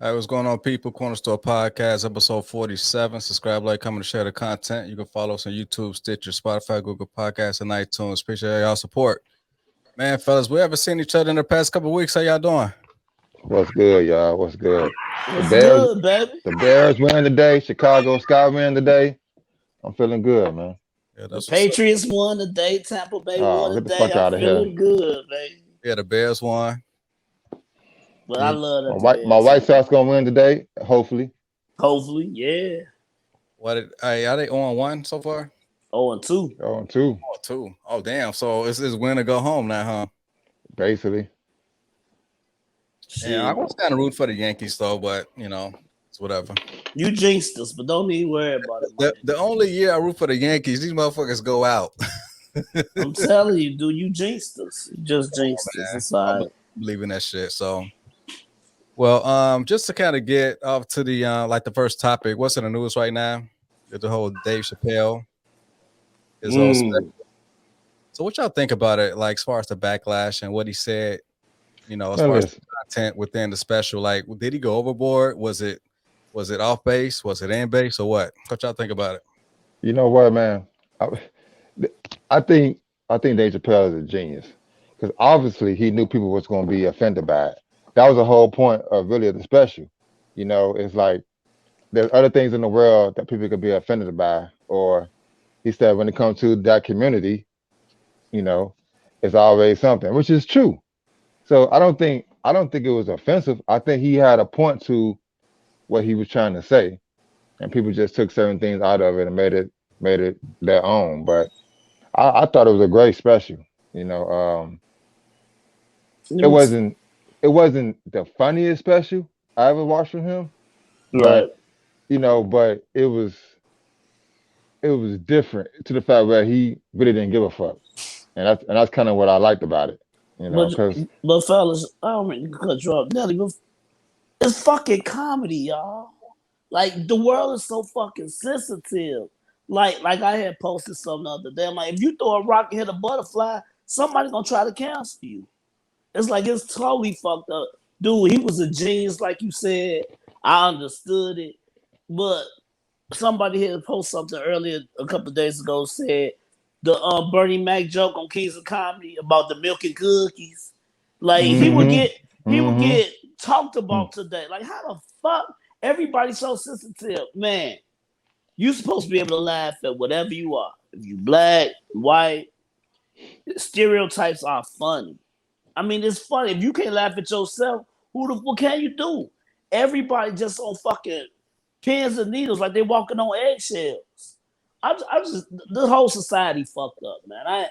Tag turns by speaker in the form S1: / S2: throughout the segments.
S1: All right, what's going on, people? Corner Store Podcast, episode 47. Subscribe, like, comment, and share the content. You can follow us on YouTube, Stitcher, Spotify, Google Podcasts, and iTunes. Appreciate y'all support. Man, fellas, we haven't seen each other in the past couple of weeks. How y'all doing?
S2: What's good, y'all? What's good? The
S3: What's
S2: Bears,
S3: good, baby?
S2: the Bears win today. Chicago Sky win today. I'm feeling good, man.
S1: Yeah,
S3: The
S1: that's what's up.
S3: Patriots won today. Tampa Bay
S2: Oh,
S3: won
S2: get the
S3: today.
S2: fuck
S3: I'm
S2: out of here.
S3: feeling good, baby.
S1: Yeah, the Bears won.
S3: But I
S1: Yeah,
S3: love
S2: My
S3: that the
S2: white my
S3: Bears
S2: White
S3: won.
S2: Sox gonna win today, hopefully.
S3: Hopefully, yeah.
S1: are they on one so far?
S3: 0-2.
S2: Oh, and two,
S1: Oh, two. Oh, damn. So it's win or go home now, huh?
S2: basically.
S1: Yeah, I
S3: Shit.
S1: was kind of rooting for the Yankees, though, but, it's whatever.
S3: You jinxed us, but don't even worry about it,
S1: The,
S3: man.
S1: the only year I root for the Yankees, these motherfuckers go out.
S3: I'm telling you, dude, you jinxed us. You just jinxed us.
S1: Man,
S3: It's
S1: I
S3: all right.
S1: believe in that shit. So, well, just to kind of get off to the like the first topic, what's in the news right now? Is the whole Dave Chappelle is all.
S3: Mm.
S1: So, what y'all think about it? Like, as far as the backlash and what he said, as
S2: Man,
S1: far as the
S2: listen.
S1: content within the special, like, did he go overboard? Was it off base? Was it in base or what? What y'all think about it?
S2: You know what, man? I, I think Dave Chappelle is a genius because obviously he knew people was gonna be offended by it. That was the whole point of really the special. It's like there's other things in the world that people could be offended by, or he said when it comes to that community, you know, it's always something, which is true. So I don't think it was offensive. I think he had a point to what he was trying to say, and people just took certain things out of it and made it their own. But I thought it was a great special. You know,
S3: It
S2: it
S3: was
S2: wasn't it wasn't the funniest special I ever watched from him,
S3: right.
S2: but but it was different to the fact where he really didn't give a fuck, and that's kind of what I liked about it.
S3: But
S2: Because
S3: but fellas, I don't mean to cut you off, Nelly, but it's fucking comedy, y'all. Like the world is so fucking sensitive. Like I had posted something the other day. I'm like, if you throw a rock and hit a butterfly, somebody gonna try to cancel you. It's like it's totally fucked up. Dude, he was a genius, like you said. I understood it. But somebody had posted something earlier a couple of days ago said the Bernie Mac joke on Kings of Comedy about the milk and cookies. Like
S2: mm-hmm,
S3: he would
S2: mm-hmm.
S3: get talked about today. Like how the fuck everybody's so sensitive, man. You supposed to be able to laugh at whatever you are. If you black, white, stereotypes are funny. I mean, it's funny. If you can't laugh at yourself, what can you do? Everybody just on fucking pins and needles, like they walking on eggshells. I just the whole society fucked up, man.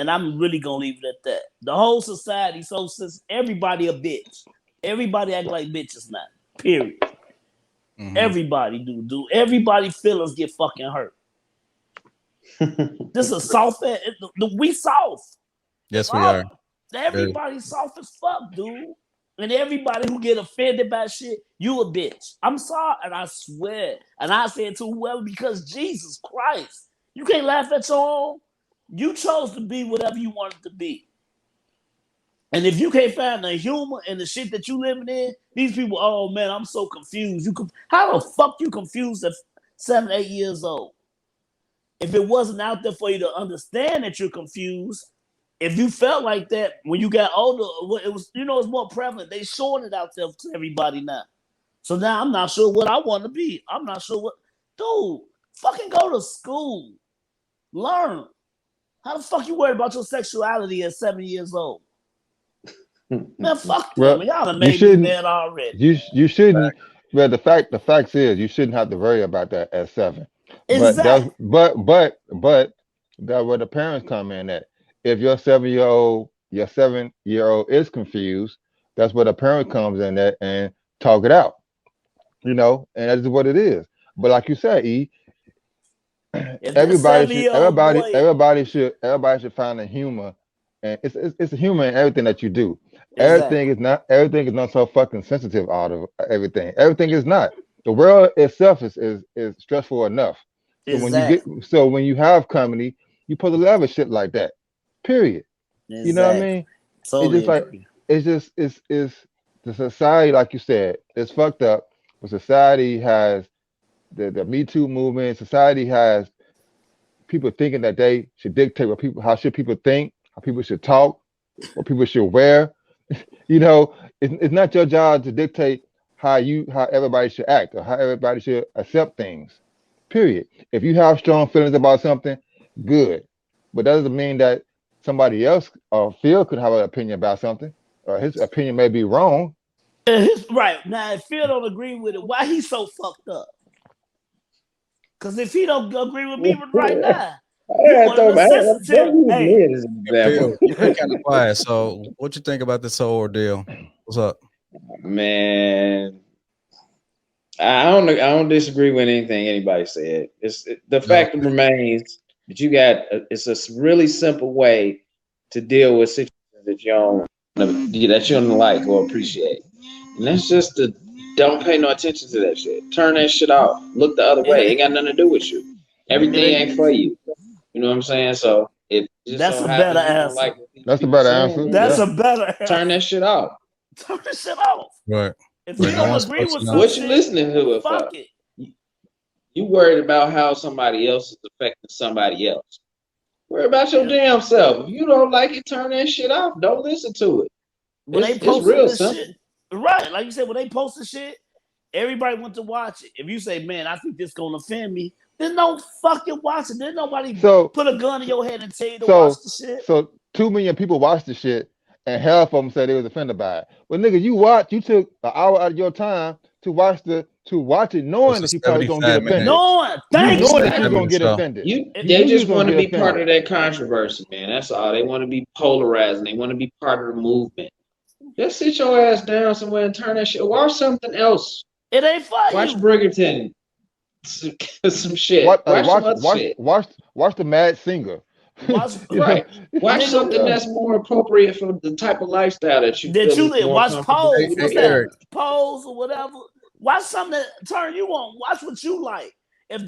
S3: I'm really gonna leave it at that. The whole society, so since everybody a bitch, everybody act like bitches now. Period.
S1: Mm-hmm.
S3: Everybody do. Everybody feelings get fucking hurt. This is soft. We soft.
S1: Yes, we are.
S3: All,
S1: Very.
S3: everybody's soft as fuck, dude. And everybody who get offended by shit, you a bitch. I'm sorry, and I swear, and I say it to whoever because Jesus Christ, you can't laugh at your own. You chose to be whatever you wanted to be. And if you can't find the humor and the shit that you living in, these people, oh man, I'm so confused. How the fuck you confused at 7, 8 years old? If it wasn't out there for you to understand that you're confused, if you felt like that when you got older, it was it's more prevalent. They showing it out there to everybody now. So now I'm not sure what I want to be. I'm not sure what, dude. Fucking go to school, learn. How the fuck you worried about your sexuality at 7 years old? Man, fuck them.
S2: Well,
S3: Y'all done
S2: you
S3: made me
S2: shouldn't
S3: mad already.
S2: you shouldn't. Well, the facts is you shouldn't have to worry about that at 7. But that's
S3: Exactly.
S2: but that's where the parents come in at. If your 7-year old is confused, that's where the parent comes in at and talk it out. And that's what it is. But like you said,
S3: If that
S2: everybody
S3: seven
S2: should
S3: year old
S2: everybody
S3: boy,
S2: everybody should find the humor, and it's a humor in everything that you do.
S3: exactly,
S2: Everything is not so fucking sensitive out of everything. Everything is not. The world itself is stressful enough.
S3: exactly,
S2: So when you have comedy, you supposed to laugh at shit like that. Period. You know what I
S3: exactly.
S2: mean? It's
S3: Totally
S2: just like
S3: agree.
S2: it's just it's the society, like you said, is fucked up. But society has the Me Too movement. Society has people thinking that they should dictate how should people think, how people should talk, what people should wear. You know, it's not your job to dictate how everybody should act or how everybody should accept things. Period. If you have strong feelings about something, good. But that doesn't mean that somebody else or Phil could have an opinion about something, or his opinion may be wrong.
S3: Right. Now, if Phil don't agree with it, why he so fucked up? Because if he don't agree with me right now, you want to listen to him. Hey,
S1: Phil, you've been kind of quiet. So, what you think about this whole ordeal? What's up,
S4: man? I don't disagree with anything anybody said. The fact remains that it's a really simple way to deal with situations that you don't like or appreciate, and that's just to don't pay no attention to that shit. Turn that shit off. Look the other way. It ain't got nothing to do with you. Everything ain't for you. You know what I'm saying? So it just
S3: that's a better answer.
S4: like
S2: that's a better answer.
S3: That's a better answer.
S4: Turn that shit off.
S3: Turn that shit off.
S1: Right.
S3: If you don't agree with something,
S4: what you listening to it
S3: fuck
S4: for?
S3: it.
S4: You worried about how somebody else is affecting somebody else. Worry about your damn self. If you don't like it, turn that shit off. Don't listen to it. It's real simple.
S3: Shit, right? Like you said, when they post the shit, everybody went to watch it. If you say, "Man, I think this gonna offend me," then don't fucking watch it. Then nobody put a gun in your head and tell you to watch the shit.
S2: So 2 million people watched the shit, and half of them said they was offended by it. Well, nigga, you took an hour out of your time to watch it, knowing that you probably gonna get offended.
S3: Knowing that
S2: you're gonna get offended.
S4: They just want to be part of that controversy, man. That's all. They want to be polarized, and they want to be part of the movement. Just sit your ass down somewhere and turn that shit. Watch something else.
S3: It ain't fun.
S4: Watch Bridgerton. Some shit.
S2: Watch the Mad Singer.
S4: Watch something that's more appropriate for the type of lifestyle that you
S3: live. Watch Pose. What's that? Pose or whatever. Watch something that turn you on. Watch what you like. If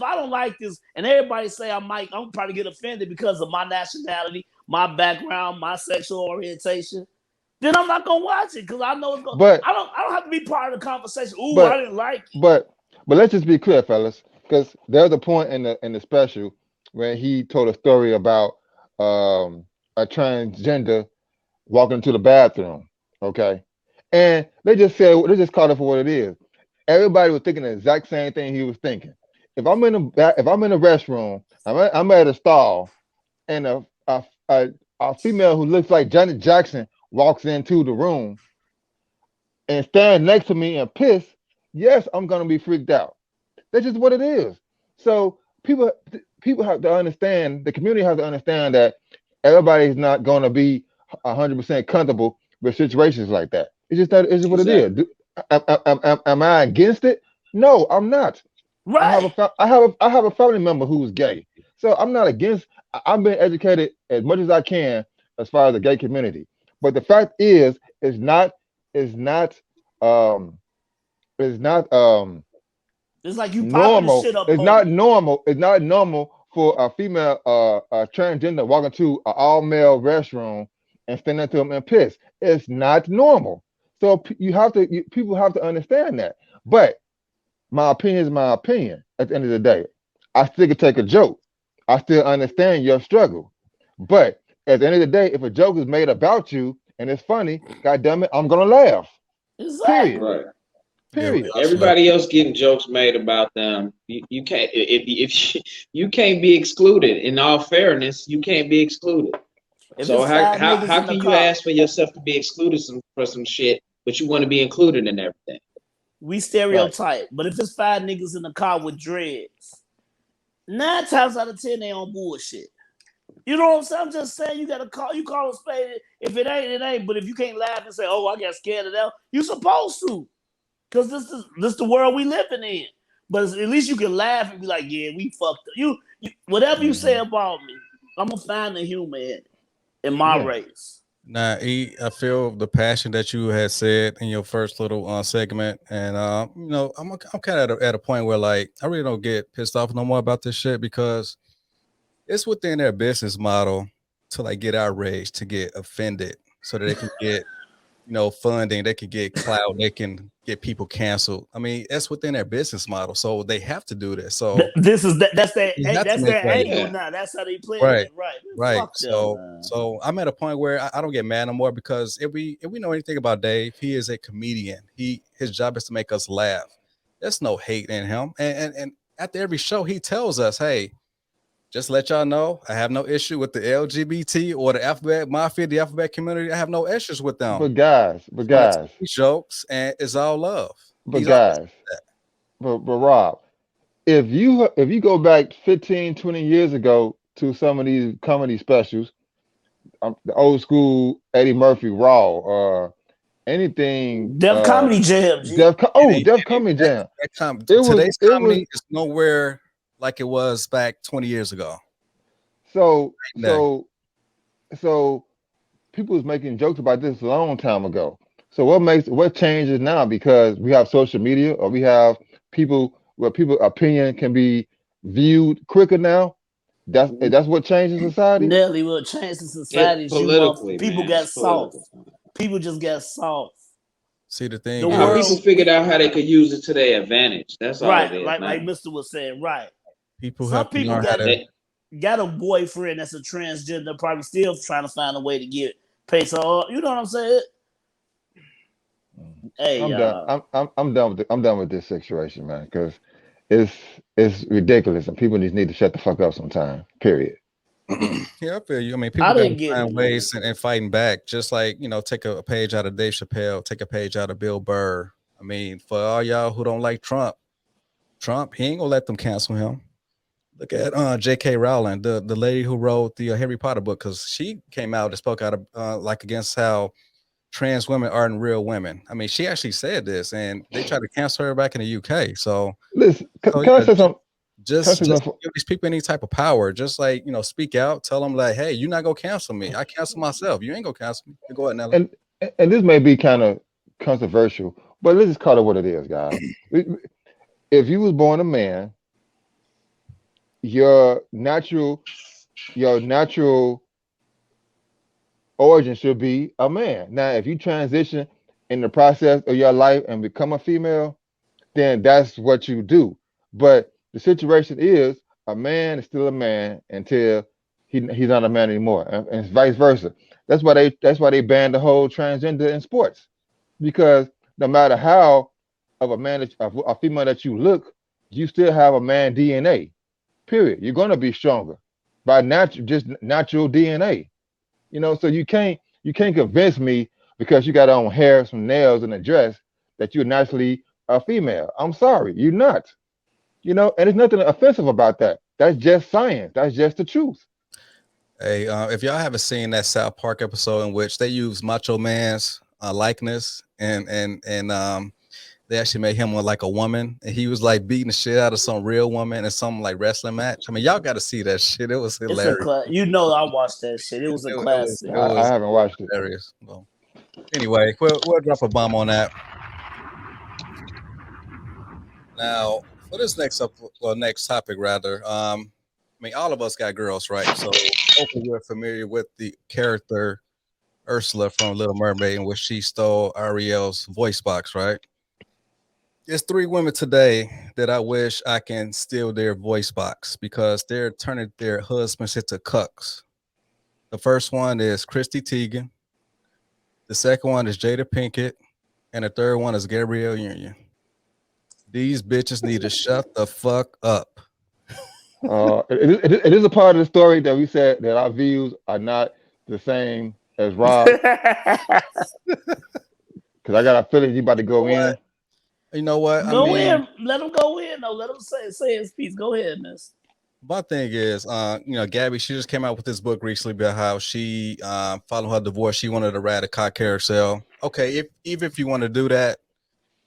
S3: I don't like this, and everybody say I'm probably get offended because of my nationality, my background, my sexual orientation, then I'm not gonna watch it because I know it's gonna. But I don't have to be part of the conversation. Ooh, I didn't like it.
S2: But let's just be clear, fellas, because there's a point in the special when he told a story about a transgender walking into the bathroom. Okay, and they just called it for what it is. Everybody was thinking the exact same thing he was thinking. If I'm in a restroom, I'm at a stall, and a female who looks like Janet Jackson walks into the room and stands next to me and piss, yes, I'm gonna be freaked out. That's just what it is. So people have to understand. The community has to understand that everybody's not gonna be 100% comfortable with situations like that. It's just what it is. Am I against it? No, I'm not.
S3: Right.
S2: I have a family member who's gay, so I'm not against. I've been educated as much as I can as far as the gay community. But the fact is not it's
S3: like you
S2: normal.
S3: Shit up
S2: it's not normal. It's not normal for a female a transgender walk into an all-male restroom and stand next to them and piss. It's not normal. So people have to understand that. But my opinion is my opinion. At the end of the day, I still can take a joke. I still understand your struggle. But at the end of the day, if a joke is made about you and it's funny, God damn it, I'm gonna laugh.
S3: Exactly.
S2: Period.
S4: Right.
S2: Period.
S4: Everybody else getting jokes made about them. You can't if you can't be excluded. In all fairness, you can't be excluded. So how can you ask for yourself to be excluded for some shit, but you want to be included in everything?
S3: We stereotype, but if it's 5 niggas in the car with dreads, 9 times out of 10 they on bullshit. You know what I'm saying? I'm just saying you call a spade. If it ain't, it ain't. But if you can't laugh and say, "Oh, I got scared of that," you supposed to, because this is the world we living in. But at least you can laugh and be like, "Yeah, we fucked up." You whatever you say about me, I'm gonna find the humor in my race.
S1: Nah, E, I feel the passion that you had said in your first little segment, and I'm kind of at a point where like I really don't get pissed off no more about this shit because it's within their business model to like get outraged, to get offended, so that they can get funding. They can get clout. They can get people canceled. I mean, that's within their business model. So they have to do this. So
S3: That's their
S1: you have to make
S3: their
S1: that.
S3: angle
S4: Yeah.
S3: now. That's how they play
S1: Right.
S3: it. Right.
S1: Right.
S3: Fuck them, man.
S1: So I'm at a point where I don't get mad no more because if we know anything about Dave, he is a comedian. His job is to make us laugh. There's no hate in him. And after every show, he tells us, hey, just let y'all know, I have no issue with the LGBT or the alphabet mafia, the alphabet community. I have no issues with them.
S2: But guys,
S1: Jokes, and it's all love.
S2: but
S1: He's always
S2: guys, but Rob, if you go back 15, 20 years ago to some of these comedy specials, the old school Eddie Murphy Raw or anything,
S3: Def Comedy Jam. G.
S2: Def Comedy Jam.
S1: Today's
S2: it
S1: comedy
S2: was
S1: is nowhere like it was back 20 years ago.
S2: so people was making jokes about this a long time ago. So what changes now because we have social media or we have people where people's opinion can be viewed quicker now? That's what changes society.
S3: Nelly will change the society.
S4: Politically,
S3: people
S4: man,
S3: got
S4: it's
S3: soft.
S4: political.
S3: People just got soft.
S1: See the thing.
S3: The
S4: Now,
S3: world-
S4: people figured out how they could use it to their advantage. That's all
S3: Right,
S4: it is.
S3: like
S4: now.
S3: Mr. was saying, right.
S1: People
S3: Some
S1: have to
S3: people
S1: learn how to.
S3: got a boyfriend that's a transgender, probably still trying to find a way to get paid. So you know what I'm saying? Hey,
S2: I'm done. I'm done with this situation, man, because it's ridiculous and people just need to shut the fuck up sometime. Period.
S1: Yeah, I feel you. I mean,
S3: I
S1: people got
S3: didn't
S1: to
S3: get
S1: find
S3: it,
S1: ways and fighting back. Just like take a page out of Dave Chappelle, take a page out of Bill Burr. I mean, for all y'all who don't like Trump, he ain't gonna let them cancel him. Look at J.K. Rowling, the lady who wrote the Harry Potter book, because she came out and spoke out of like against how trans women aren't real women. I mean, she actually said this, and they tried to cancel her back in the UK. So,
S2: Listen, can I say something?
S1: just
S2: Can I say something?
S1: give these people any type of power. Just like speak out, tell them like, hey, you're not gonna cancel me. I cancel myself. You ain't gonna cancel me. Go ahead, Nelly.
S2: And this may be kind of controversial, but let's just call it what it is, guys. If you was born a man, your natural origin should be a man. Now, if you transition in the process of your life and become a female, then that's what you do. But the situation is a man is still a man until he's not a man anymore, and vice versa. That's why they banned the whole transgender in sports, because no matter how of a female that you look, you still have a man DNA. Period. You're gonna be stronger by natural DNA. So you can't convince me because you got on hair, some nails, and a dress that you're naturally a female. I'm sorry, you're not. And there's nothing offensive about that. That's just science. That's just the truth.
S1: Hey, if y'all haven't seen that South Park episode in which they use Macho Man's likeness and they actually made him look like a woman, and he was like beating the shit out of some real woman in some like wrestling match. I mean, y'all got to see that shit. It was hilarious.
S3: I watched that shit. It was a classic.
S2: I haven't watched it.
S1: Hilarious. Well, anyway, we'll drop a bomb on that. Now, for this next topic, rather, I mean, all of us got girls, right? So hopefully we're familiar with the character Ursula from Little Mermaid, in which she stole Ariel's voice box, right? There's 3 women today that I wish I can steal their voice box because they're turning their husbands into cucks. The first one is Christy Teigen. The second one is Jada Pinkett. And the third one is Gabrielle Union. These bitches need to shut the fuck up.
S2: It is a part of the story that we said that our views are not the same as Rob. Because I got a feeling you about to go in.
S1: You know what?
S3: Go in. Let him go in. No, let him say his piece. Go ahead, miss.
S1: My thing is, Gabby, she just came out with this book recently about how she, following her divorce, she wanted to ride a car carousel. Okay, even if you want to do that,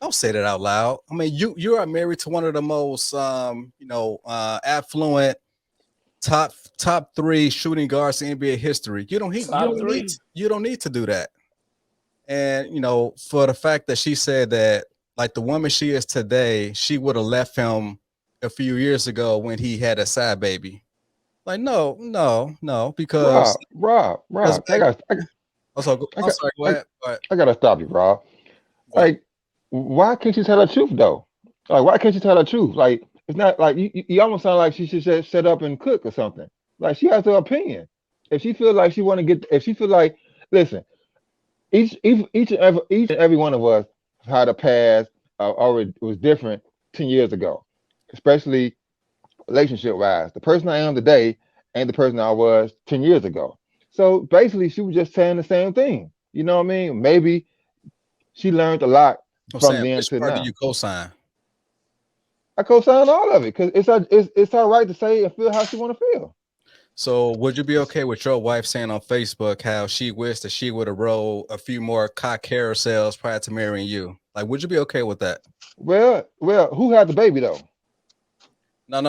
S1: don't say that out loud. I mean, you are married to one of the most, affluent top 3 shooting guards in NBA history. You don't need to do that. And for the fact that she said that, like the woman she is today, she would have left him a few years ago when he had a side baby. Like, no, because
S2: Rob,
S1: Also, I'm sorry. Go ahead.
S2: I gotta stop you, Rob.
S1: What?
S2: Like, why can't you tell the truth though? Like, why can't you tell the truth? Like, it's not like you almost sound like she should set up and cook or something. Like, she has her opinion. If she feel like she want to get, if she feel like, listen, each and every one of us had a past or it was different 10 years ago, especially relationship wise. The person I am today ain't the person I was 10 years ago. So basically, she was just saying the same thing. You know what I mean? Maybe she learned a lot
S1: I'm
S2: from
S1: saying,
S2: then
S1: which
S2: to
S1: part do
S2: now.
S1: you co-sign?
S2: I co-sign all of it because it's her right to say and feel how she want to feel.
S1: So, would you be okay with your wife saying on Facebook how she wished that she would have rolled a few more cock carousels prior to marrying you? Like, would you be okay with that?
S2: Well, who had the baby though?
S1: No.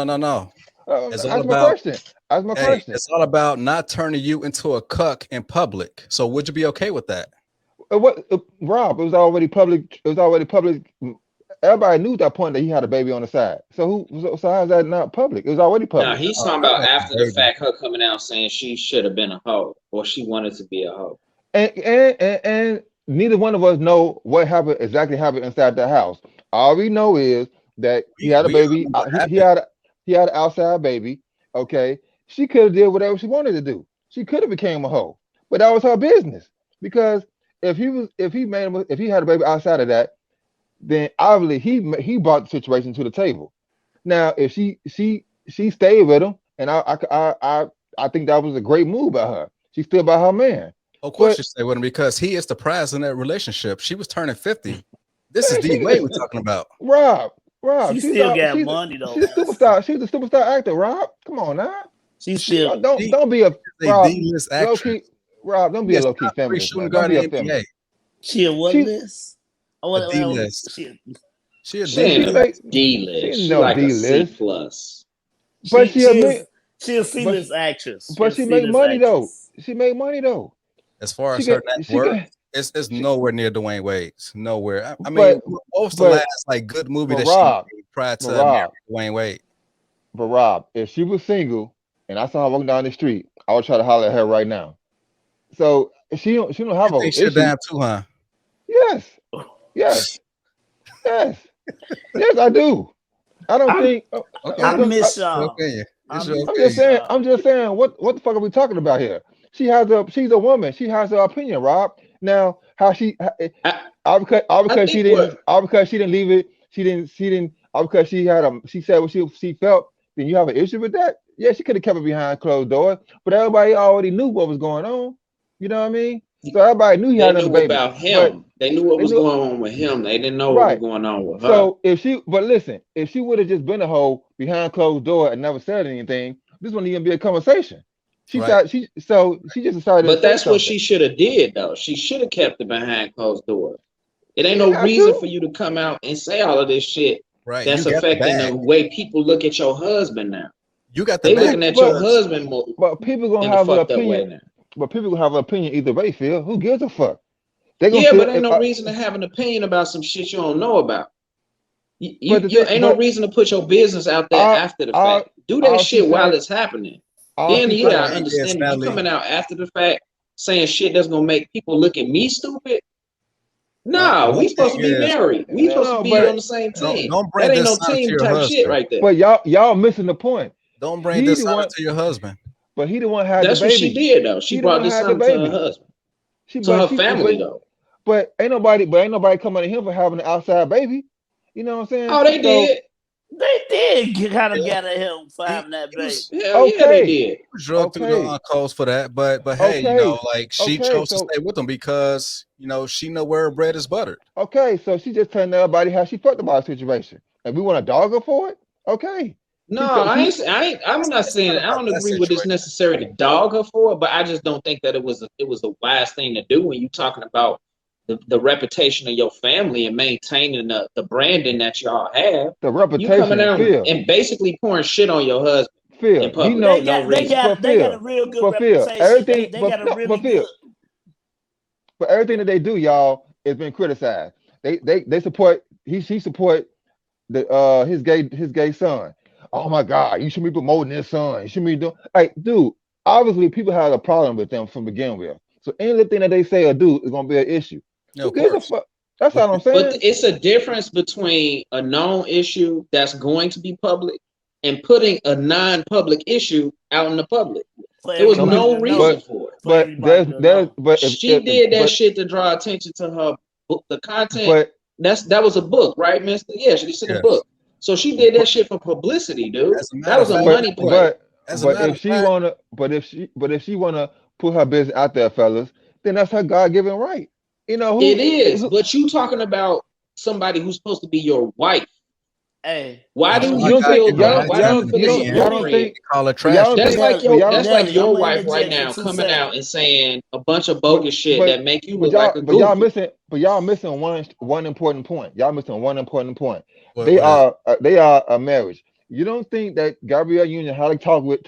S1: It's all
S2: Ask my
S1: about,
S2: question. Ask my
S1: hey,
S2: question.
S1: it's all about not turning you into a cuck in public. So, would you be okay with that?
S2: What Rob? It was already public. It was already public. Everybody knew at that point that he had a baby on the side. So how is that not public? It was already
S4: Now
S2: public.
S4: he's
S1: I
S4: talking about
S1: got
S4: after the
S1: you, baby.
S4: fact, her coming out saying she should have been a hoe or she wanted to be a hoe.
S2: And neither one of us know what exactly happened inside the house. All we know is that he had a
S1: We all
S2: baby.
S1: know what
S2: He
S1: happened.
S2: had an outside baby. Okay, she could have did whatever she wanted to do. She could have became a hoe, but that was her business. Because if he had a baby outside of that, then obviously he brought the situation to the table. Now, if she stayed with him, and I think that was a great move by her. She stood by her man.
S1: Of course,
S2: But
S1: you stay with him because he is the prize in that relationship. She was turning 50. This is
S2: man,
S1: D Wade we're talking about.
S2: Rob,
S3: She still got money though.
S2: she's a superstar. She's a superstar actor. Rob, come on now.
S3: She still
S1: She
S2: Don't be a
S1: is a
S2: Rob
S1: D-list
S2: low
S1: actress.
S2: key. Rob, don't
S1: She
S2: be a
S1: is
S2: low key
S1: top 3
S2: feminist,
S1: shooting
S2: man. Don't
S1: guard
S2: be a
S1: in the NBA.
S2: feminist.
S3: she a what
S2: She
S3: list? Oh,
S1: A D-list.
S3: she
S1: She a
S4: She ain't
S2: she
S1: D-list.
S4: a
S2: make
S4: D
S2: she
S4: list. She
S2: no
S4: like a
S2: D
S4: C
S2: list,
S4: plus.
S2: but
S3: she
S2: she
S3: she is
S2: admit,
S3: she a C
S2: but
S3: list actress. She
S2: but
S3: a
S2: she
S3: C
S2: make
S3: list
S2: money though.
S3: actress.
S2: She make money though.
S1: As far
S2: She
S1: as her
S2: get
S1: net
S2: she
S1: worth,
S2: get
S1: it's
S2: she,
S1: nowhere near Dwayne Wade's. Nowhere. I mean,
S2: but
S1: what was the
S2: but
S1: last like good movie
S2: but
S1: that she
S2: Rob,
S1: made prior
S2: but
S1: to marrying
S2: Rob,
S1: Dwayne Wade?
S2: but Rob, if she was single and I saw her walking down the street, I would try to holler at her right now. So she don't
S1: You
S2: have a
S1: think she'll
S2: issue.
S1: damn too, huh?
S2: Yes, yes, yes, yes. I do. I don't
S3: I
S2: think.
S1: Okay,
S3: I
S1: it's
S3: miss
S1: your
S3: y'all.
S1: opinion.
S3: I
S1: It's your
S2: I'm
S3: miss
S2: just
S1: opinion.
S2: saying.
S3: y'all.
S2: I'm just saying. What the fuck are we talking about here? She's a woman. She has her opinion, Rob. Now, how
S4: I,
S2: all
S4: I
S2: because
S4: think what
S2: she didn't leave it. She didn't all because she said what she felt. Then you have an issue with that? Yeah, she could have kept it behind closed doors, but everybody already knew what was going on. You know what I mean? So everybody knew he
S4: they
S2: had another
S4: knew
S2: baby,
S4: about
S2: but
S4: him. They knew what
S2: they
S4: was
S2: knew
S4: going on with him. They didn't know what was
S2: right.
S4: going on with her.
S2: So but listen, if she would have just been a hoe behind closed door and never said anything, this wouldn't even be a conversation.
S1: Right.
S2: She just decided to
S4: But
S2: say
S4: that's what
S2: something.
S4: she should have did though. She should have kept it behind closed doors. It
S2: She
S4: ain't
S2: didn't
S4: no
S2: have
S4: reason for
S2: to.
S4: you to come out and say all of this shit
S1: Right. You
S4: that's
S1: got the
S4: affecting the
S1: bag.
S4: way people look at your husband now.
S1: You got the
S4: They
S1: bag
S4: looking at your
S1: because
S4: husband more
S2: But people gonna
S4: in a
S2: have an
S4: fucked up
S2: opinion.
S4: way now.
S2: But people gonna have an opinion either way. Phil, who gives a fuck? They gonna
S4: Yeah,
S2: feel
S4: but ain't
S2: if.
S4: no reason to have an opinion about some shit you don't know about.
S2: But the
S4: You
S2: thing,
S4: ain't no
S2: but
S4: reason to put your business out there
S2: all
S4: after the
S2: all
S4: fact. Do that
S2: all she
S4: shit while
S2: said,
S4: it's happening.
S2: all
S4: Then
S2: she
S4: you
S1: my
S2: said.
S4: gotta
S1: thing is,
S4: understand if you
S1: Natalie,
S4: coming out after the fact saying shit that's gonna make people look at me stupid. No,
S1: my
S4: we
S1: thing
S4: supposed to be
S1: is,
S4: married. We
S2: No,
S4: supposed to
S2: no,
S4: be
S1: right,
S4: on the same
S2: no,
S4: team.
S1: don't
S4: That
S1: bring
S4: ain't no
S1: dishonor to
S4: team
S1: your
S4: type shit
S1: husband.
S4: right there.
S2: but y'all missing the point.
S1: Don't bring
S2: He the
S1: dishonor
S2: one,
S1: to your husband.
S2: but he the one had the
S4: That's what she
S2: baby.
S4: did though. She
S2: He the
S4: brought
S2: one
S4: this
S2: had the
S4: something to her
S2: baby.
S4: husband,
S2: She
S4: to
S2: but
S4: her
S2: she
S4: family though.
S2: but ain't nobody coming to him for having an outside baby. You know what I'm saying?
S4: Oh, they
S2: So
S4: did.
S3: They did kind of
S4: Yeah,
S3: get at him for
S1: He,
S3: having that
S1: he was
S3: baby.
S4: hell yeah, they
S2: okay,
S4: did.
S1: drugged through the
S2: okay,
S1: uncles for that, but hey,
S2: okay,
S1: like she
S2: okay.
S1: chose to
S2: So
S1: stay with him because she know where her bread is buttered.
S2: okay, so she just telling everybody how she felt about the situation, and we want to dog her for it. Okay,
S4: No,
S2: she said she.
S4: I'm not
S1: It's
S4: saying
S1: not
S4: I
S1: about
S4: don't
S1: that
S4: agree with this
S1: situation.
S4: necessary to dog her for it, but I just don't think that it was a wise thing to do when you talking about the reputation of your family and maintaining the branding that y'all have.
S2: The
S4: You coming
S2: reputation,
S4: out
S2: Phil.
S4: and basically pouring shit on your husband in
S2: Phil, he
S4: public
S2: know,
S4: for no reason.
S3: They got a real good
S2: but Phil,
S3: reputation.
S2: everything,
S3: They got a really
S2: but Phil,
S3: good.
S2: but everything that they do, y'all, has been criticized. They support. He support the his gay son. Oh my God, you should be promoting his son. You should be doing like, dude. Obviously, people had a problem with them from begin with. So anything that they say or do is gonna be an issue.
S1: Yeah,
S2: Who
S1: of
S2: gives a
S1: course.
S2: fuck? That's all I'm
S4: But
S2: saying.
S4: it's a difference between a known issue that's going to be public and putting a non-public issue out in the public.
S3: For
S4: There was
S2: Some
S3: everybody
S4: no
S2: people,
S3: to know.
S4: reason for it.
S3: For
S2: but
S3: everybody to know.
S4: She did that
S2: but
S4: shit to draw attention to her book, the content.
S2: but
S4: That was a book, right, Mister? Yeah, she said a
S1: Yes.
S4: book. So she did that shit for publicity, dude.
S1: As a
S4: That
S1: matter
S4: was
S1: of
S4: a
S1: fact,
S4: money play.
S1: as a
S2: but
S1: matter
S2: if
S1: of
S2: she
S1: fact,
S2: wanna if she wanna put her business out there, fellas, then that's her God given right. You know
S4: It is,
S2: who
S4: but you talking about somebody who's supposed to be your wife.
S3: Hey,
S4: Why
S1: that's
S4: do
S1: why
S2: you
S4: you
S2: don't
S1: God
S2: think
S4: feel
S1: give her
S4: that?
S1: right
S2: y'all
S4: Why
S1: to
S4: do
S1: have
S4: you
S1: an
S2: y'all
S4: feel
S2: you
S4: it's
S2: don't
S4: your
S2: y'all
S1: opinion.
S2: don't
S4: friend?
S2: think
S1: They call her
S2: but y'all
S1: trash.
S2: don't
S4: That's
S2: think
S4: like
S2: but y'all
S3: I'm gonna
S4: your wife right
S3: interject for
S4: now
S3: 2
S4: coming out
S3: seconds.
S4: and saying a bunch of
S2: but
S4: bogus shit
S2: but
S4: that make you look like a goofy.
S2: but y'all missing one important point. Y'all missing one important point.
S1: What is
S2: They are a marriage. You don't think that Gabrielle Union had to talk with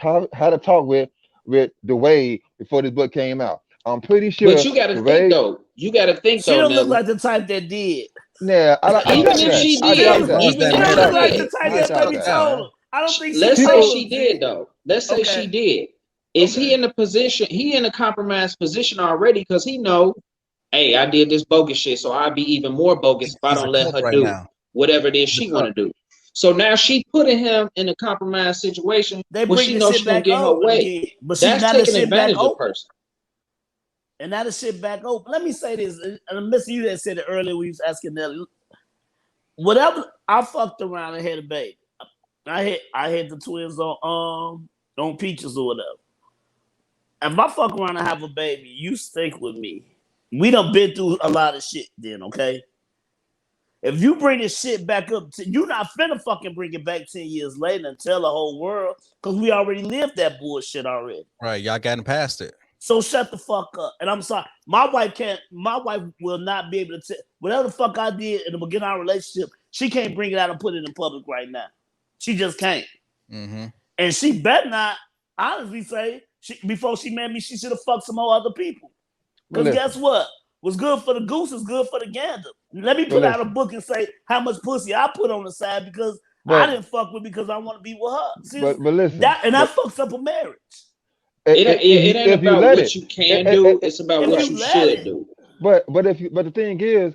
S2: Dwayne before this book came out? I'm pretty
S4: But
S2: sure
S4: you got to think
S2: Dwayne.
S4: though. You got to think
S3: She
S4: though,
S3: don't look
S4: Nelly.
S3: like the type that did.
S2: Nah, I
S1: no?
S4: Even
S2: doubt
S4: if
S2: that.
S4: she
S2: I
S3: She
S4: did,
S2: doubt
S3: don't,
S2: that.
S1: Was
S4: even
S1: that
S4: if
S2: I
S3: she don't
S4: she
S3: look
S2: doubt
S3: like
S2: that.
S3: the
S4: did,
S3: type
S2: I
S3: that
S2: doubt
S3: maybe
S2: that,
S3: told
S2: man.
S3: her. I don't think she
S4: let's say
S3: told
S4: she
S3: her.
S4: did though. Let's say
S3: Okay.
S4: she did. Is he in a position? He in a compromised position already because he know, hey, I did this bogus shit, so I'll be even more bogus if I
S1: He's a
S4: don't let
S1: cup
S4: her
S1: right
S4: do
S1: now.
S4: whatever it is
S1: He's a
S4: she want
S1: cup.
S4: to do. So now she putting him in a compromised situation
S3: They
S4: when
S3: bring
S4: she
S3: the
S4: knows
S3: shit
S4: she gonna
S3: back
S4: get her
S3: open
S4: way.
S3: again. But she
S4: That's
S3: now the
S4: taking
S3: shit back
S4: advantage of a
S3: open.
S4: person.
S3: And now the shit back open. Let me say this. And Mr. You that said it earlier when you was asking Nelly. Whatever, I fucked around and had a baby. I had the twins on Peaches or whatever. If I fuck around and have a baby, you stick with me. We done been through a lot of shit then, okay? If you bring this shit back up, you not finna fucking bring it back 10 years later and tell the whole world because we already lived that bullshit already.
S1: Right, y'all gotten past it.
S3: So shut the fuck up. And I'm sorry, my wife will not be able to tell whatever the fuck I did in the beginning of our relationship. She can't bring it out and put it in public right now. She just can't.
S1: Mm-hmm.
S3: And she better not honestly say before she met me, she should have fucked some more other people.
S2: But
S3: Because
S2: listen,
S3: guess what? What's good for the goose is good for the gander. Let me
S2: but
S3: put out a
S2: listen,
S3: book and say how much pussy I put on the side because I
S2: but
S3: didn't fuck with because I want to be with her. See,
S2: but listen,
S3: that and that
S2: but
S3: fucks up a marriage.
S4: It ain't
S2: if you
S4: about
S2: let
S4: what
S2: it,
S4: you can do. It's about
S3: If
S4: what
S2: right.
S3: you
S4: you
S3: let
S4: should
S3: it,
S4: do.
S2: But the thing is,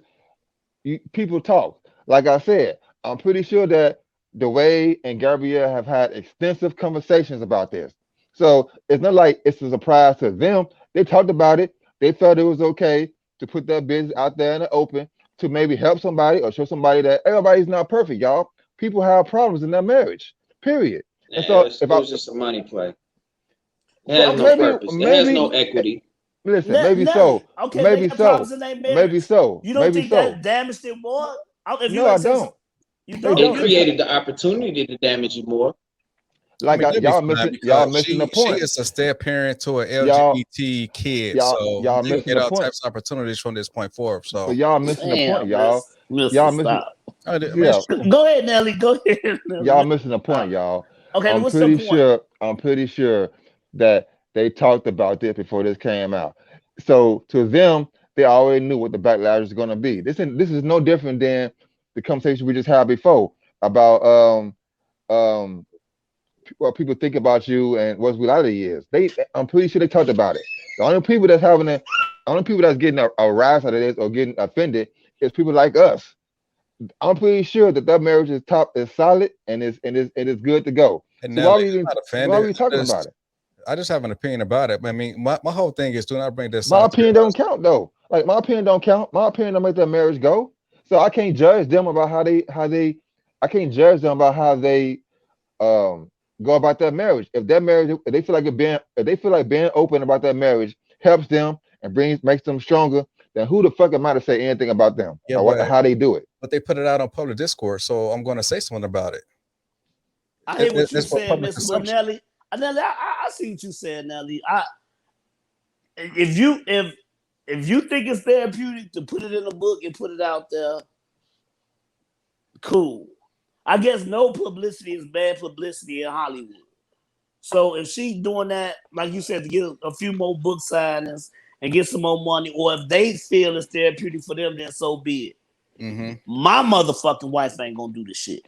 S2: people talk. Like I said, I'm pretty sure that Dwayne and Gabrielle have had extensive conversations about this. So it's not like it's a surprise to them. They talked about it. They felt it was okay to put their business out there in the open to maybe help somebody or show somebody that everybody's not perfect, y'all. People have problems in their marriage. Period. And
S4: Yeah,
S2: so if
S4: it
S2: I
S4: was just a money play. It has
S2: but
S4: no purpose. It has no
S2: maybe
S4: equity.
S2: listen, maybe
S3: Nelly,
S2: so.
S3: okay, they
S2: Maybe
S3: got problems
S2: so.
S3: in their
S2: Maybe
S3: marriage.
S2: so.
S3: You don't
S2: Maybe
S3: think
S2: so.
S3: that damaged it more? If you
S2: No, I
S3: had said
S2: don't.
S3: you
S2: They
S3: don't,
S4: It
S2: don't.
S3: because
S4: created the opportunity to damage you more.
S1: I
S2: Like
S1: mean, they'll be fine
S2: y'all
S1: because
S2: missing the
S1: she
S2: point.
S1: is a step parent to an
S2: Y'all
S1: LGBT kid, so
S2: y'all
S1: they gonna
S2: missing
S1: get
S2: the
S1: all
S2: point.
S1: types of opportunities from this point forward.
S2: But
S1: So,
S2: y'all missing the point,
S3: damn,
S2: y'all.
S3: Mister,
S2: Y'all missing
S3: stop.
S1: I mean, it's
S2: yeah,
S1: true.
S3: Go ahead, Nelly. Go ahead,
S2: y'all
S3: Nelly.
S2: missing the point, y'all.
S3: Okay, what's your point?
S2: I'm pretty sure that they talked about this before this came out. So to them, they already knew what the backlash is gonna be. This is no different than the conversation we just had before about um what people think about you and what reality is. I'm pretty sure they talked about it. The only people that's getting a rise out of this or getting offended is people like us. I'm pretty sure that marriage is solid and is good to go.
S1: And
S2: So
S1: Nelly,
S2: why
S1: I'm not
S2: are
S1: offended.
S2: we talking about it?
S1: I just have an opinion about it. I mean, my whole thing is do not bring this
S2: My
S1: out to your
S2: opinion don't
S1: husband.
S2: count though. Like my opinion don't count. My opinion don't make that marriage go. So I can't judge them about I can't judge them about how they go about that marriage. If that marriage, if they feel like being open about that marriage helps them and makes them stronger, then who the fuck am I to say anything about them
S1: Yeah,
S2: or how they do it?
S1: but they put it out on public discourse, so I'm going to say something about it.
S3: I hear what you
S1: It's for
S3: saying,
S1: public
S3: Mister. But
S1: consumption.
S3: Nelly, I see what you saying, Nelly. If you think it's therapeutic to put it in a book and put it out there, cool. I guess no publicity is bad publicity in Hollywood. So if she doing that, like you said, to get a few more book signings and get some more money, or if they feel it's therapeutic for them, then so be it.
S1: Mm-hmm.
S3: My motherfucking wife ain't gonna do the shit.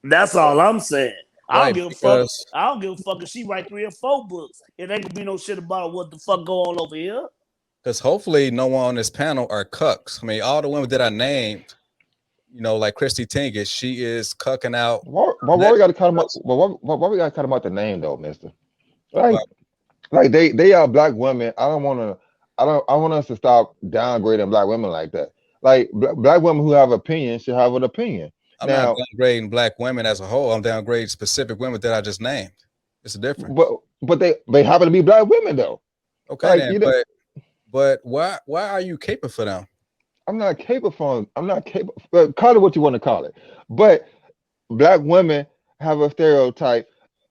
S3: That's all I'm saying. I
S1: Right,
S3: don't give a fuck.
S1: because
S3: I don't give a fuck if she write 3 or 4 books. It ain't gonna be no shit about what the fuck go on over here.
S1: hopefully no one on this panel are cucks. I mean, all the women that I named, you know, like Christy Teigen, she is cucking out.
S2: Why we gotta cut him up? Why we gotta cut him out the name though, Mister? Like they are black women. I want us to stop downgrading black women like that. Like black women who have opinions should have an opinion.
S1: I'm
S2: Now,
S1: not downgrading black women as a whole. I'm downgrading specific women that I just named. It's a difference.
S2: but they happen to be black women though.
S1: Okay,
S2: like,
S1: then,
S2: you know,
S1: but why are you caping for them?
S2: I'm not capable. But call it what you want to call it. But black women have a stereotype.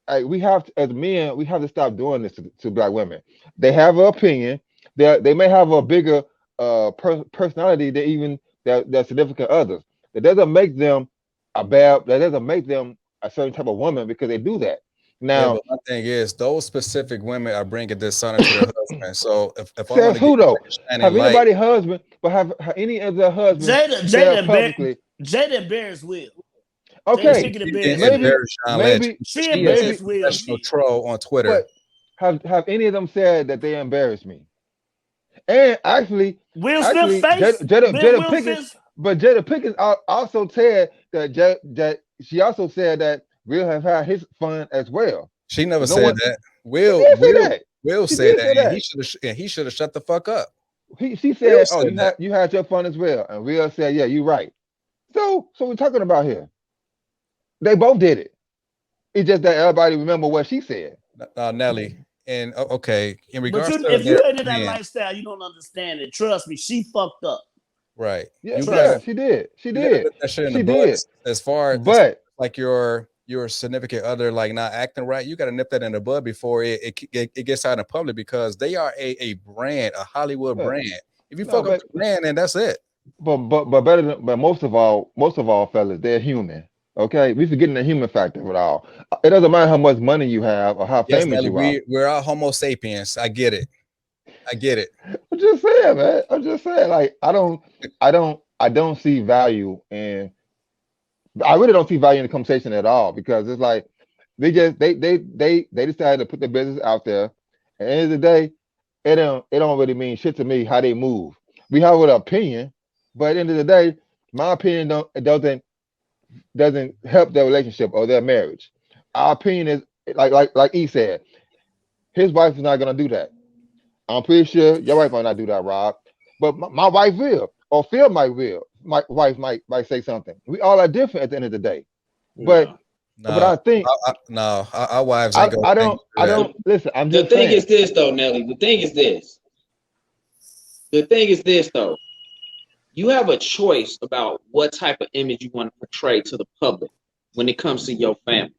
S2: Like we have to, as men, we have to stop doing this to black women. They have an opinion. They may have a bigger personality than even their significant others. That doesn't make them that doesn't make them a certain type of woman because they do that. Now,
S1: but my thing is, those specific women are bringing dishonor to their husband. So if I
S2: says
S1: want to
S2: who
S1: get
S2: though? Have
S1: light,
S2: anybody husband, but have any of their husbands said publicly?
S3: Jada embarrassed Will.
S2: Okay, maybe
S3: she embarrassed Will.
S1: Professional troll on Twitter.
S2: But have any of them said that they embarrassed me? And actually,
S3: Will Smith face
S2: Jada Pickens, but Jada Pickens also said that she also said that Will have had his fun as well.
S1: She never said that. Will said that, and he should have shut the fuck up.
S2: She said, "Oh, you had your fun as well," and Will said, "Yeah, you're right." So we're talking about here. They both did it. It's just that everybody remember what she said.
S1: Nelly, and okay, in regards
S3: to if you hated that lifestyle, you don't understand it. Trust me, she fucked up.
S1: Right.
S2: Yeah, she did. She did.
S1: She did. As far as like your significant other like not acting right, you got to nip that in the bud before it gets out in public, because they are a brand, a Hollywood brand. If you fuck up the brand, then that's it.
S2: But most of all, fellas, they're human. Okay, we forgetting the human factor of it all. It doesn't matter how much money you have or how famous you are.
S1: We're all Homo sapiens. I get it.
S2: I'm just saying, man. I'm just saying, like, I don't see value in. I really don't see value in the conversation at all, because it's like they decided to put their business out there. At the end of the day, it don't really mean shit to me how they move. We have an opinion, but at the end of the day, my opinion doesn't help their relationship or their marriage. Our opinion is like he said, his wife is not gonna do that. I'm pretty sure your wife might not do that, Rob, but my wife will, or Phil might will. My wife might say something. We all are different at the end of the day, but I think
S1: our wives.
S2: I don't listen. I'm just
S4: saying. The thing is this, though, Nelly. The thing is this, though. You have a choice about what type of image you want to portray to the public when it comes to your family.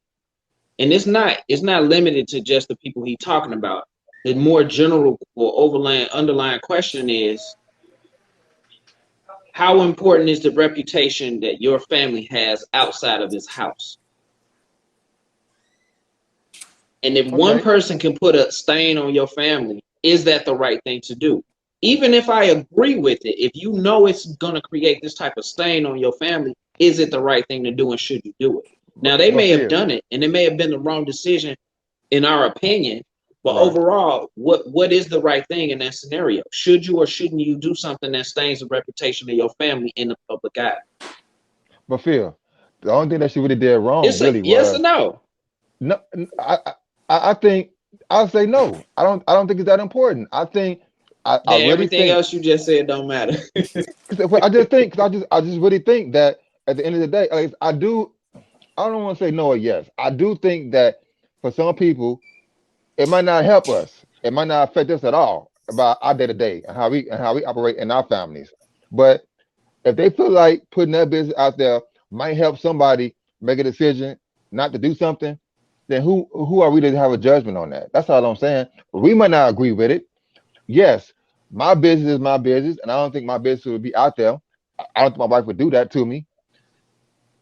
S4: And it's not limited to just the people he's talking about. The more general or underlying question is, how important is the reputation that your family has outside of this house? And if one person can put a stain on your family, is that the right thing to do? Even if I agree with it, if you know it's going to create this type of stain on your family, is it the right thing to do, and should you do it? Now, they may have done it, and it may have been the wrong decision in our opinion, but overall, what is the right thing in that scenario? Should you or shouldn't you do something that stains the reputation of your family in the public eye?
S2: But Phil, the only thing that she really did wrong was
S4: yes or no?
S2: No, I think I'll say no. I don't think it's that important. I think
S4: everything else you just said don't matter.
S2: I just really think that at the end of the day, I don't want to say no or yes. I do think that for some people, it might not help us. It might not affect us at all about our day to day and how we operate in our families. But if they feel like putting their business out there might help somebody make a decision not to do something, then who are we to have a judgment on that? That's all I'm saying. We might not agree with it. Yes, my business is my business, and I don't think my business would be out there. I don't think my wife would do that to me.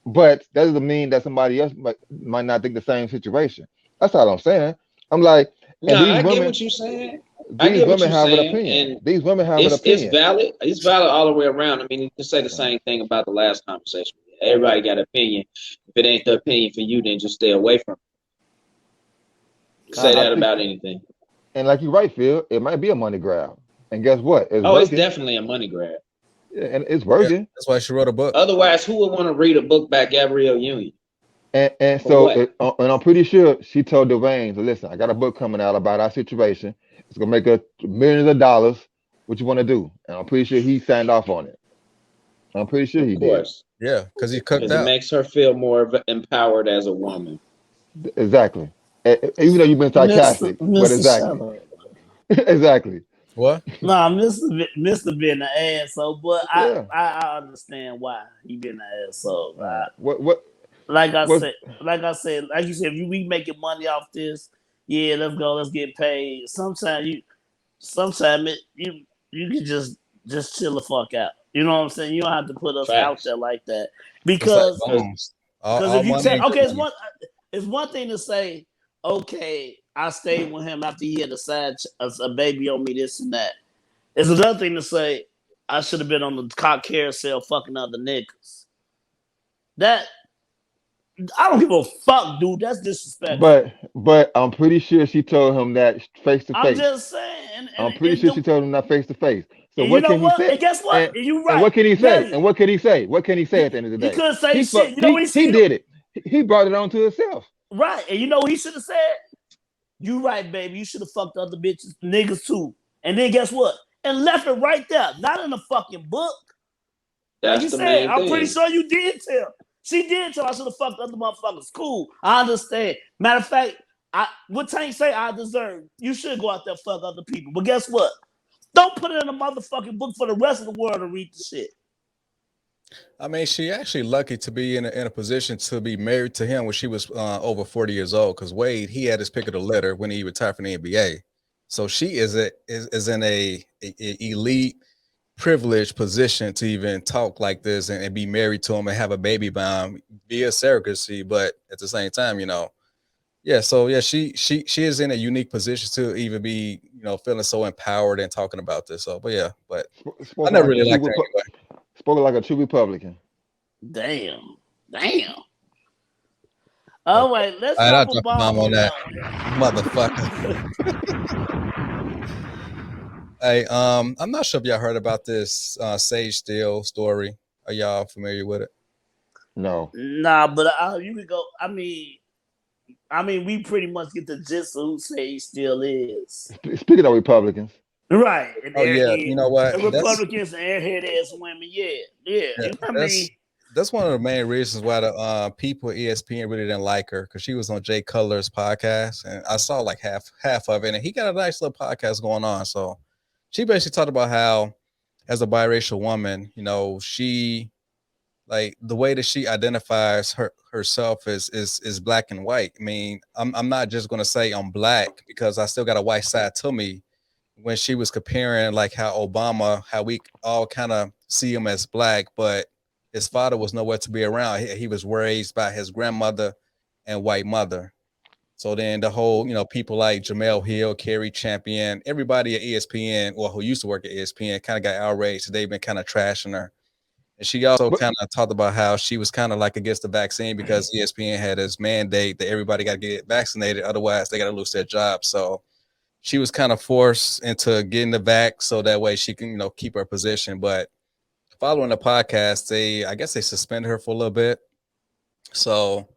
S2: But that doesn't mean that somebody else might not think the same situation. That's all I'm saying. I'm like,
S4: I get what you're saying. These women have an opinion.
S2: These women have an opinion.
S4: It's valid. It's valid all the way around. I mean, you can say the same thing about the last conversation. Everybody got an opinion. If it ain't the opinion for you, then just stay away from it. Say that
S2: think,
S4: about anything.
S2: and like you're right, Phil, it might be a money grab. And guess what? It's
S4: Oh, it's
S2: working.
S4: definitely a money grab.
S2: Yeah, and it's
S1: Yeah,
S2: working.
S1: that's why she wrote a book.
S4: Otherwise, who would want to read a book by Gabrielle Union?
S2: And
S4: For
S2: so,
S4: what?
S2: and I'm pretty sure she told Dwayne, so listen, I got a book coming out about our situation. It's gonna make us millions of dollars. What you want to do? And I'm pretty sure he signed off on it. I'm pretty sure
S4: Of
S2: he did.
S4: course,
S1: Yeah, because he cooked
S4: because it
S1: out.
S4: makes her feel more empowered as a woman.
S2: Exactly. Even though you've been
S3: Mister
S2: sarcastic, but
S3: Mister
S2: exactly,
S3: Shut up.
S2: exactly.
S1: What?
S3: Nah, Mister being an asshole, but
S2: Yeah.
S3: I understand why he been an asshole.
S2: What
S3: Like I
S2: was
S3: said, like you said, if we making money off this, yeah, let's go, let's get paid. Sometimes you can just chill the fuck out. You know what I'm saying? You don't have to put us out
S4: Facts.
S3: there like that
S1: It's like
S3: because
S1: bones.
S3: if
S1: All
S3: you
S1: money
S3: tell
S1: ain't good
S3: okay,
S1: money.
S3: it's one thing to say okay, I stayed with him after he had a baby on me, this and that. It's another thing to say I should have been on the cock carousel fucking other niggas. That I don't give a fuck, dude. That's disrespectful.
S2: but I'm pretty sure she told him that face to
S3: I'm
S2: face.
S3: just saying,
S2: I'm pretty sure she told him that face to face. So
S3: and you
S2: what
S3: know
S2: can he
S3: what?
S2: say?
S3: And guess what?
S2: And
S3: And you
S2: and
S3: right.
S2: what can he say?
S3: Nelly,
S2: And what can he say? What can he say at the end of the
S3: he
S2: day?
S3: couldn't say
S2: He
S3: shit.
S2: fuck,
S3: You know what
S2: he did it. He brought it on to himself.
S3: right. And you know what he should have said? You right, baby. You should have fucked other bitches, niggas too. And then guess what? And left it right there. Not in the fucking book. Like
S4: That's
S3: you
S4: the
S3: said,
S4: main
S3: I'm pretty
S4: thing.
S3: sure you did tell. She did tell I should have fucked other motherfuckers. Cool. I understand. Matter of fact, what Tank say I deserve. You should go out there and fuck other people. But guess what? Don't put it in a motherfucking book for the rest of the world to read the shit.
S1: I mean, she actually lucky to be in a position to be married to him when she was over 40 years old. Because Wade, he had his pick of the litter when he retired from the NBA. So she is in a elite, privileged position to even talk like this and be married to him and have a baby by him via surrogacy. But at the same time, yeah. So yeah, she is in a unique position to even be feeling so empowered and talking about this. So, but yeah, but I
S2: Spoke
S1: never
S2: like a
S1: really
S2: true
S1: liked her anyway.
S2: spoke like a true Republican.
S3: Damn. All right, let's
S1: All right, I'll
S3: drop a
S1: drop a
S3: bomb
S1: bomb on
S3: on
S1: that,
S3: that
S1: motherfucker. Hey, I'm not sure if y'all heard about this Sage Steele story. Are y'all familiar with it?
S2: No.
S3: one. Nah, but you can go. I mean, we pretty much get the gist of who say he still is.
S2: Speaking of Republicans,
S3: Right. And
S1: Oh yeah, you know what?
S3: and Republicans and airhead ass women, yeah.
S1: Yeah,
S3: I mean,
S1: that's one of the main reasons why the people at ESPN really didn't like her because she was on Jay Cutler's podcast, and I saw like half of it, and he got a nice little podcast going on. So she basically talked about how, as a biracial woman, she like the way that she identifies herself is black and white. I mean, I'm not just gonna say I'm black because I still got a white side to me. When she was comparing like how Obama, how we all kind of see him as black, but his father was nowhere to be around. He was raised by his grandmother and white mother. So then the whole, people like Jamel Hill, Kerry Champion, everybody at ESPN, or who used to work at ESPN, kind of got outraged. They've been kind of trashing her. And she also
S2: but
S1: kind of talked about how she was kind of like against the vaccine because ESPN had this mandate that everybody got to get vaccinated. Otherwise, they got to lose their job. So she was kind of forced into getting the vax so that way she can, keep her position. But following the podcast, I guess they suspended her for a little bit. So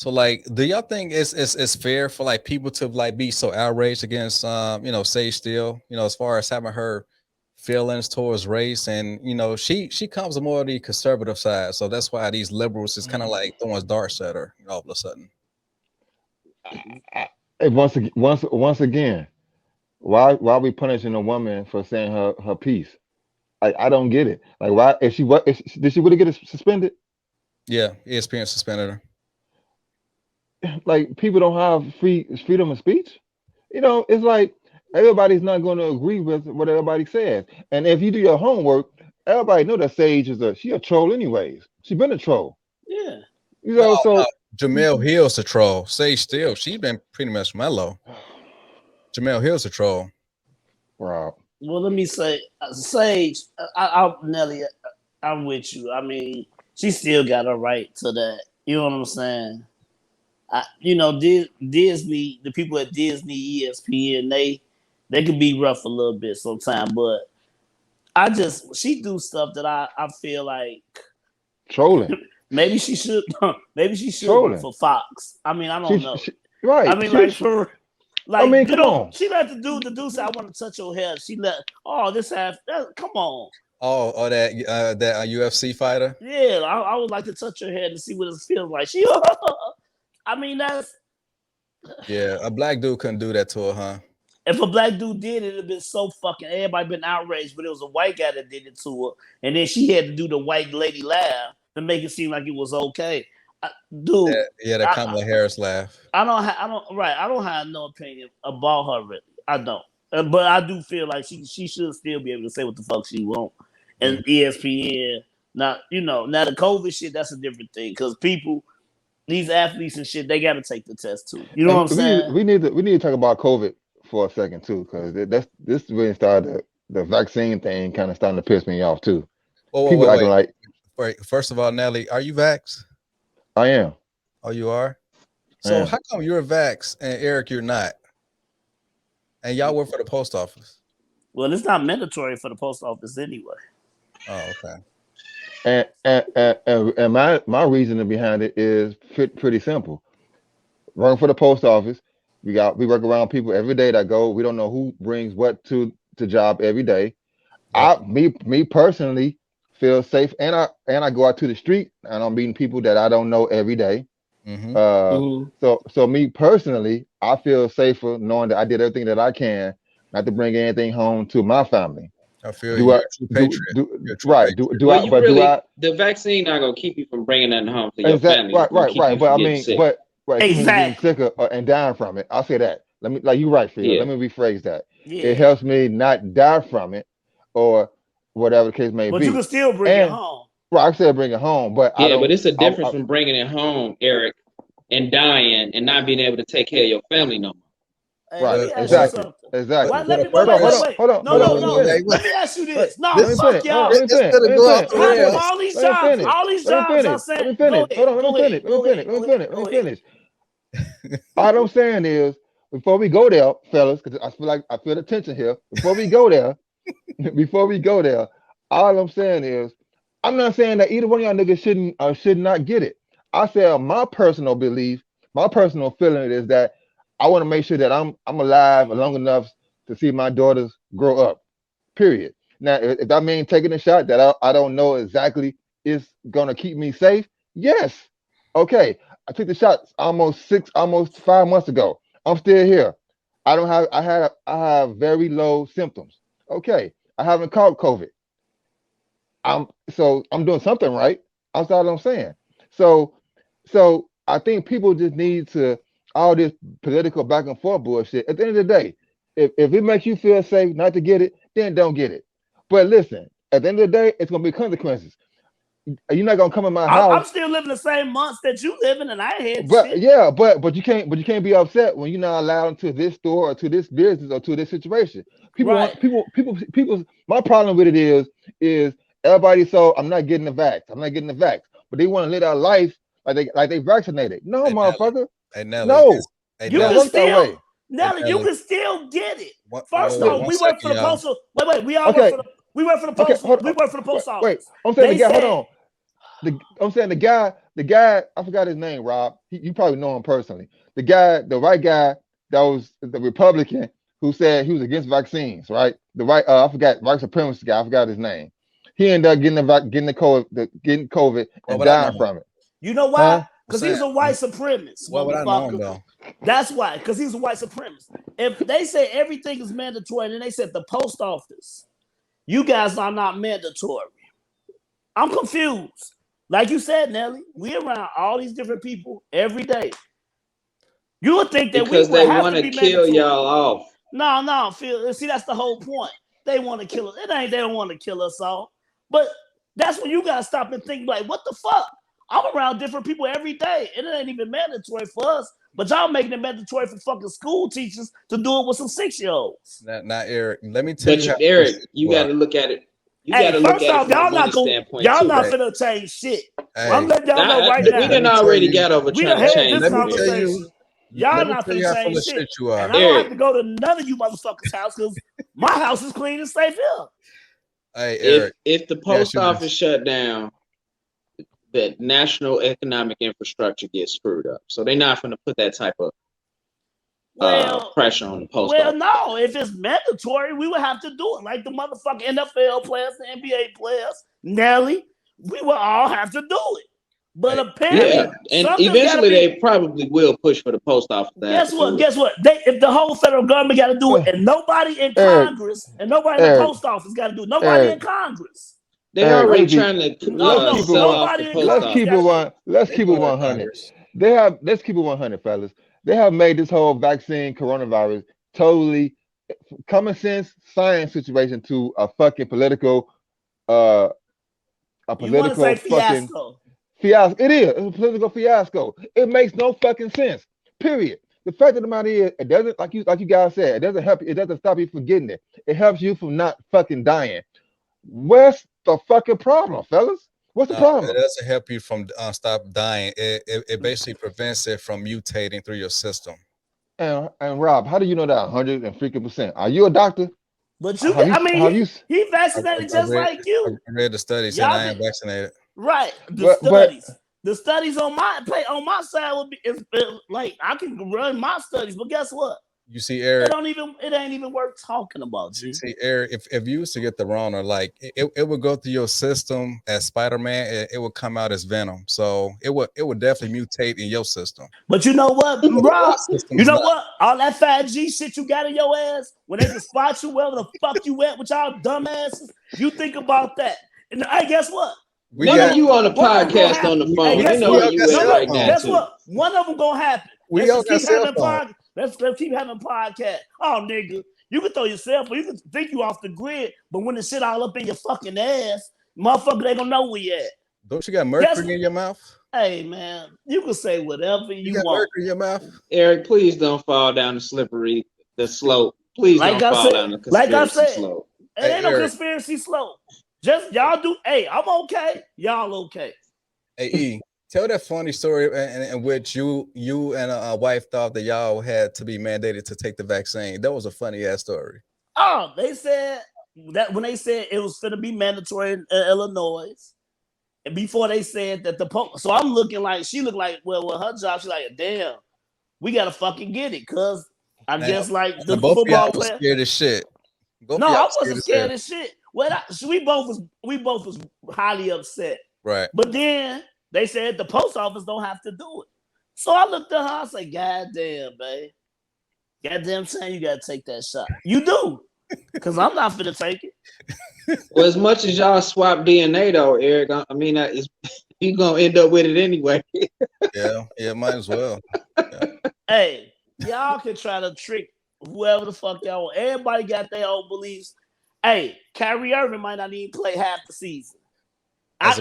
S1: like, do y'all think it's fair for like people to like be so outraged against Sage Steele, as far as having her feelings towards race, and she comes more the conservative side, so that's why these liberals is kind of like throwing darts at her, all of a sudden.
S2: once again, why are we punishing a woman for saying her piece? I don't get it. Like why if she what did she really get suspended?
S1: Yeah, ESPN suspended her.
S2: Like people don't have freedom of speech. It's like everybody's not going to agree with what everybody says. And if you do your homework, everybody know that Sage she a troll anyways. She been a troll.
S3: yeah.
S1: No,
S2: So
S1: Jamel Hill's a troll. Sage Steele, she been pretty much mellow. Jamel Hill's a troll.
S2: wow.
S3: Well, let me say, Sage, Nelly, I'm with you. I mean, she still got a right to that. You know what I'm saying? Disney, the people at Disney, ESPN, they can be rough a little bit sometimes, but she do stuff that I feel like
S2: Trolling.
S3: maybe she should
S2: Trolling.
S3: work for Fox. I mean, I don't know.
S2: Right.
S3: I mean, come on. She let the dude say, "I want to touch your hair." She let, come on.
S1: Oh, that UFC fighter.
S3: Yeah, I would like to touch her head and see what it feels like. I mean, that's.
S1: Yeah, a black dude couldn't do that to her, huh?
S3: If a black dude did it, it'd have been so fucking. Everybody been outraged, but it was a white guy that did it to her, and then she had to do the white lady laugh to make it seem like it was okay. Dude,
S1: the Kamala Harris laugh.
S3: I don't have no opinion about her. Really, I don't. But I do feel like she should still be able to say what the fuck she want. And ESPN, now the COVID shit, that's a different thing because these athletes and shit, they got to take the test too. You know what I'm saying?
S2: We need to talk about COVID for a second too, because this really started the vaccine thing kind of starting to piss me off too. People acting like.
S1: Wait, first of all, Nelly, are you vaxxed?
S2: I am.
S1: Oh, you are? So how come you're vaxxed and Eric, you're not? And y'all work for the post office?
S3: Well, it's not mandatory for the post office anyway.
S1: Oh, okay.
S2: And my reasoning behind it is pretty simple. Working for the post office, we work around people every day that go. We don't know who brings what to job every day. Yep. Me personally feel safe, and I go out to the street and I'm meeting people that I don't know every day. Mm-hmm. So me personally, I feel safer knowing that I did everything that I can not to bring anything home to my family.
S1: I feel you're a true patriot.
S4: The vaccine not gonna keep you from bringing that home to your family.
S2: Right. But I mean, getting sicker and dying from it. I'll say that. You're right, Phil. Yeah. Let me rephrase that. Yeah. It helps me not die from it, or whatever the case may be.
S3: But you can still bring it home.
S2: Right, I said bring it home, but
S4: but it's a difference from bringing it home, Eric, and dying and not being able to take care of your family no more.
S2: Right, exactly.
S3: Wait. No. Let me ask you this. No, fuck y'all. All these jobs are saying.
S2: Let me finish. All I'm saying is, before we go there, fellas, because I feel the tension here. Before we go there, all I'm saying is, I'm not saying that either one of y'all niggas should not get it. I said my personal belief, my personal feeling is that I want to make sure that I'm alive long enough to see my daughters grow up. Period. Now, if that means taking a shot that I don't know exactly is gonna keep me safe, yes. Okay. I took the shot almost 5 months ago. I'm still here. I have very low symptoms. Okay. I haven't caught COVID. I'm doing something right. That's all I'm saying. So I think people just need to, all this political back and forth bullshit. At the end of the day, if it makes you feel safe not to get it, then don't get it. But listen, at the end of the day, it's gonna be consequences. You're not gonna come in my house.
S3: I'm still living the same months that you living, and I had.
S2: But you can't be upset when you're not allowed into this store or to this business or to this situation. People. My problem with it is everybody. So I'm not getting the vax, but they want to live their life like they vaccinated. No, motherfucker.
S1: Hey, Nelly,
S2: no.
S1: Hey,
S3: you can still, Nelly, you can still get it. First off, we work for the postal. Wait, we all work for the postal. We work for the post office.
S2: Wait, I'm saying the guy. Hold on. I'm saying the guy. I forgot his name. Rob. You probably know him personally. The white guy that was the Republican who said he was against vaccines. Right. The right. I forgot white supremacist guy. I forgot his name. He ended up getting COVID and dying from it.
S3: You know why? Because he's a white supremacist.
S1: What would I know him though?
S3: That's why, because he's a white supremacist. If they say everything is mandatory, and then they said the post office, you guys are not mandatory. I'm confused. Like you said, Nelly, we around all these different people every day. You would think that
S4: because
S3: we would
S4: have to be kill mandatory. Y'all off.
S3: No, Phil. See, that's the whole point. They want to kill us. They don't want to kill us all. But that's when you gotta stop and think like, what the fuck? I'm around different people every day, and it ain't even mandatory for us. But y'all making it mandatory for fucking school teachers to do it with some 6-year-olds.
S1: Not Eric. Let me tell you.
S4: Eric, you got to look at it You got to look
S3: first
S4: at
S3: off,
S4: it from
S3: y'all
S4: a money
S3: not gonna,
S4: standpoint
S3: y'all
S4: too.
S3: not
S1: Hey.
S3: finna change shit.
S1: Hey,
S3: I'm letting y'all know right
S4: We
S3: now.
S4: done already got over
S3: We
S4: trying
S3: done
S4: to
S3: had
S4: change.
S3: this
S1: let me tell
S3: conversation.
S1: you.
S3: Y'all
S1: Let me
S3: not
S1: tell you
S3: finna
S1: how full
S3: change
S1: of
S3: shit.
S1: shit you are.
S3: And I don't
S4: Eric.
S3: have to go to none of you motherfuckers' house because my house is clean and safe here.
S1: Hey, Eric.
S4: If the post
S1: you
S4: office shut down, the national economic infrastructure gets screwed up. So they're not going to put that type of pressure on the post office.
S3: No, if it's mandatory, we would have to do it. Like the motherfucking NFL players, the NBA players, Nelly, we would all have to do it. But apparently,
S4: and eventually they probably will push for the post office.
S3: Guess what? If the whole federal government got to do it, and nobody in Congress and nobody in the post office got to do it, nobody in Congress.
S4: They already trying to sell off the post office.
S2: Let's keep it 100. Let's keep it 100, fellas. They have made this whole vaccine coronavirus totally common sense science situation to a fucking political fucking
S3: fiasco.
S2: Fiasco. It is. It's a political fiasco. It makes no fucking sense. Period. The fact of the matter is, it doesn't, like you guys said, it doesn't help you. It doesn't stop you from getting it. It helps you from not fucking dying. What's the fucking problem, fellas? What's the problem?
S1: It doesn't help you from stop dying. It basically prevents it from mutating through your system.
S2: And Rob, how do you know that 150%? Are you a doctor?
S3: But he vaccinated just like you.
S1: I read the studies and I am vaccinated.
S3: Right. The studies on my side will be like I can run my studies, but guess what?
S1: You see, Eric,
S3: it ain't even worth talking about. G.
S1: See, Eric, if you used to get the Rona, like it would go through your system as Spider-Man, it would come out as Venom. So it would definitely mutate in your system.
S3: But you know what, Rob? You know what? All that 5G shit you got in your ass, when they can spot you wherever the fuck you at with y'all dumbasses, you think about that. And hey, guess what?
S4: You on a podcast on the phone. You know where you at right now.
S3: Guess what? One of them gonna happen. Let's keep having podcasts. Oh, nigga, you can throw yourself, or you can think you off the grid, but when the shit all up in your fucking ass, motherfucker, they gonna know where you at.
S1: Don't you got mercury in your mouth?
S3: Hey, man, you can say whatever you want.
S1: Mercury in your mouth?
S4: Eric, please don't fall down the slope. Please don't fall down the conspiracy slope.
S3: It ain't no conspiracy slope. Just y'all do. Hey, I'm okay. Y'all okay.
S1: Hey, E, tell that funny story in which you and a wife thought that y'all had to be mandated to take the vaccine. That was a funny ass story.
S3: Oh, they said that when they said it was going to be mandatory in Illinois, and before they said that so I'm looking like she looked like well her job. She's like, damn, we gotta fucking get it, cause I guess like the football player
S1: scared as shit.
S3: No, I wasn't scared as shit. Well, we both was highly upset.
S1: Right.
S3: But then they said the post office don't have to do it. So I looked at her, I said, God damn, babe. Goddamn saying you gotta take that shot. You do. Because I'm not finna take it.
S4: Well, as much as y'all swap DNA though, Eric, I mean you're gonna end up with it anyway.
S1: yeah, might as well. Yeah.
S3: Hey, y'all can try to trick whoever the fuck y'all want. Everybody got their own beliefs. Hey, Kyrie Irving might not even play half the season. I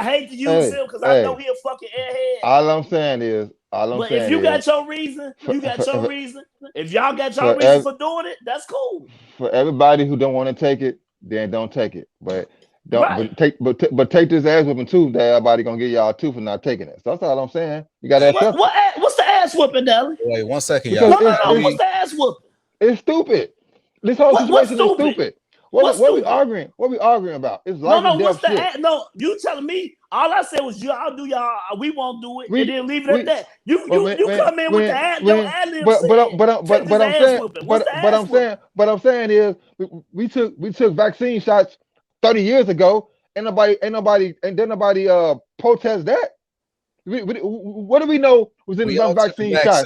S3: hate to use him because I know he a fucking airhead.
S2: All I'm saying is,
S3: if you got your reason, you got your reason. If y'all got your reason for doing it, that's cool.
S2: For everybody who don't want to take it, then don't take it. But take this ass whipping too that everybody gonna get y'all too for not taking it. So that's all I'm saying. You got to accept it.
S3: What's the ass whooping, Nelly?
S1: Wait 1 second, y'all.
S3: No, what's the ass whooping?
S2: It's stupid. This whole situation is stupid. What we arguing? What we arguing about? It's life and death shit.
S3: No, you telling me? All I said was y'all do y'all. We won't do it. And then leave it at that. You come in with the ad lib.
S2: But I'm saying is we took vaccine shots 30 years ago. Ain't nobody protest that. What do we know was in the vaccine shot?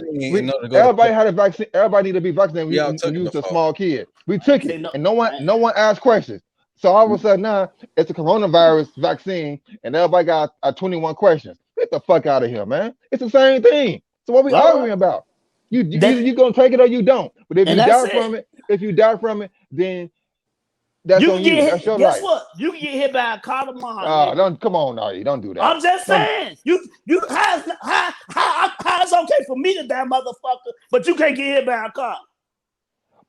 S2: Everybody had a vaccine. Everybody need to be vaccinated. We used a small kid. We took it, and no one asked questions. So all of a sudden now it's a coronavirus vaccine, and everybody got 21 questions. Get the fuck out of here, man! It's the same thing. So what we arguing about? You gonna take it or you don't. But if you die from it, then that's on you. That's your life.
S3: Guess what? You can get hit by a car tomorrow.
S2: Oh, don't come on, now. You don't do that.
S3: I'm just saying. How it's okay for me to die, motherfucker, but you can't get hit by a car.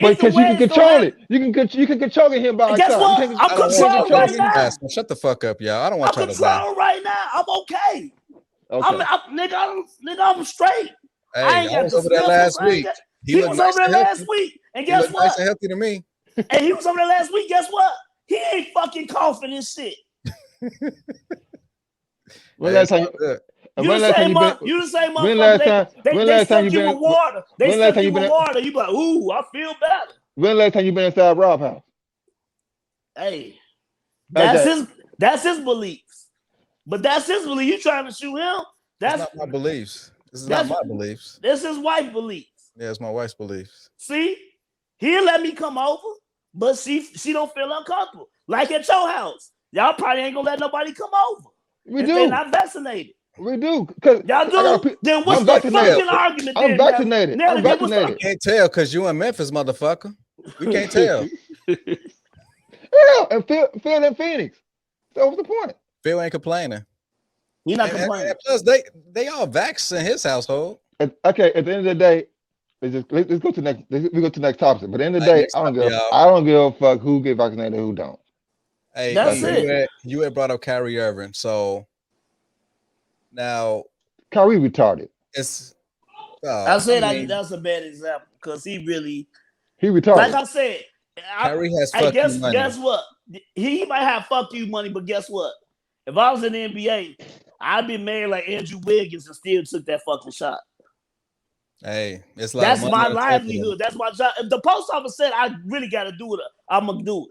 S2: But
S3: Either
S2: because you
S3: way,
S2: can
S3: it's gonna
S2: control
S3: happen.
S2: it. You can control him by
S3: And guess
S2: outside.
S3: what?
S2: You can't,
S3: I'm
S1: I don't want
S3: controlling
S1: y'all
S3: right
S1: to
S3: now.
S1: blast. Shut the fuck up, y'all. I don't want
S3: I'm
S1: y'all to blast.
S3: controlling right now. I'm okay.
S2: okay.
S3: I'm straight.
S1: Hey,
S3: I ain't
S1: I
S3: got
S1: was
S3: the
S1: over there
S3: sniffles.
S1: last week.
S3: He
S1: looked
S3: was
S1: nice
S3: over there
S1: and
S3: last
S1: healthy.
S3: week. And
S1: He
S3: guess
S1: looked
S3: what?
S1: nice and healthy to me.
S3: And he was over there last week. Guess what? He ain't fucking coughing and shit.
S2: When
S1: Hey,
S2: last
S1: it's
S2: time?
S1: all good.
S3: You the same motherfucker.
S2: When last time?
S3: They
S2: When last time
S3: stuck
S2: you
S3: you
S2: been?
S3: with water. They
S2: When last
S3: stuck
S2: time
S3: you
S2: you been?
S3: with water. You be like, ooh, I feel better.
S2: When last time you been inside Rob's house?
S3: Hey,
S2: Okay.
S3: that's his beliefs. But that's his belief. You trying to shoot him?
S1: That's
S3: That's
S1: not my beliefs. This is not my beliefs.
S3: That's his wife's beliefs.
S1: Yeah, it's my wife's beliefs.
S3: See, he'll let me come over, but she don't feel uncomfortable. Like at your house, y'all probably ain't gonna let nobody come over
S2: We
S3: if
S2: do.
S3: they're not vaccinated.
S2: We do. Cause
S3: Y'all do. Then what's
S2: I'm
S3: the
S2: vaccinated.
S3: fucking argument?
S2: I'm
S3: then,
S2: vaccinated.
S3: Nelly,
S2: I'm
S3: then what's
S2: vaccinated.
S1: We can't tell because you in Memphis, motherfucker. We can't tell.
S2: Yeah, and Phil in Phoenix. So what's the point?
S1: Phil ain't complaining.
S3: You're not complaining.
S1: And plus, they all vax in his household.
S2: Okay, at the end of the day, let's go to next. We go to the next topic. But at the end of the day,
S1: Next
S2: I don't
S1: up,
S2: give.
S1: y'all.
S2: I don't give a fuck who get vaccinated and who don't.
S1: Hey,
S3: That's it.
S1: You had brought up Kyrie Irving, so now
S2: Kyrie retarded.
S1: it's.
S3: I said that's a bad example because he
S2: retarded.
S3: like I said.
S1: Kyrie has fuck you money.
S3: Guess what? He might have fuck you money, but guess what? If I was in the NBA, I'd be married like Andrew Wiggins and still took that fucking shot.
S1: Hey, it's like
S3: that's my livelihood. That's my job. If the post office said I really got to do it, I'm gonna do it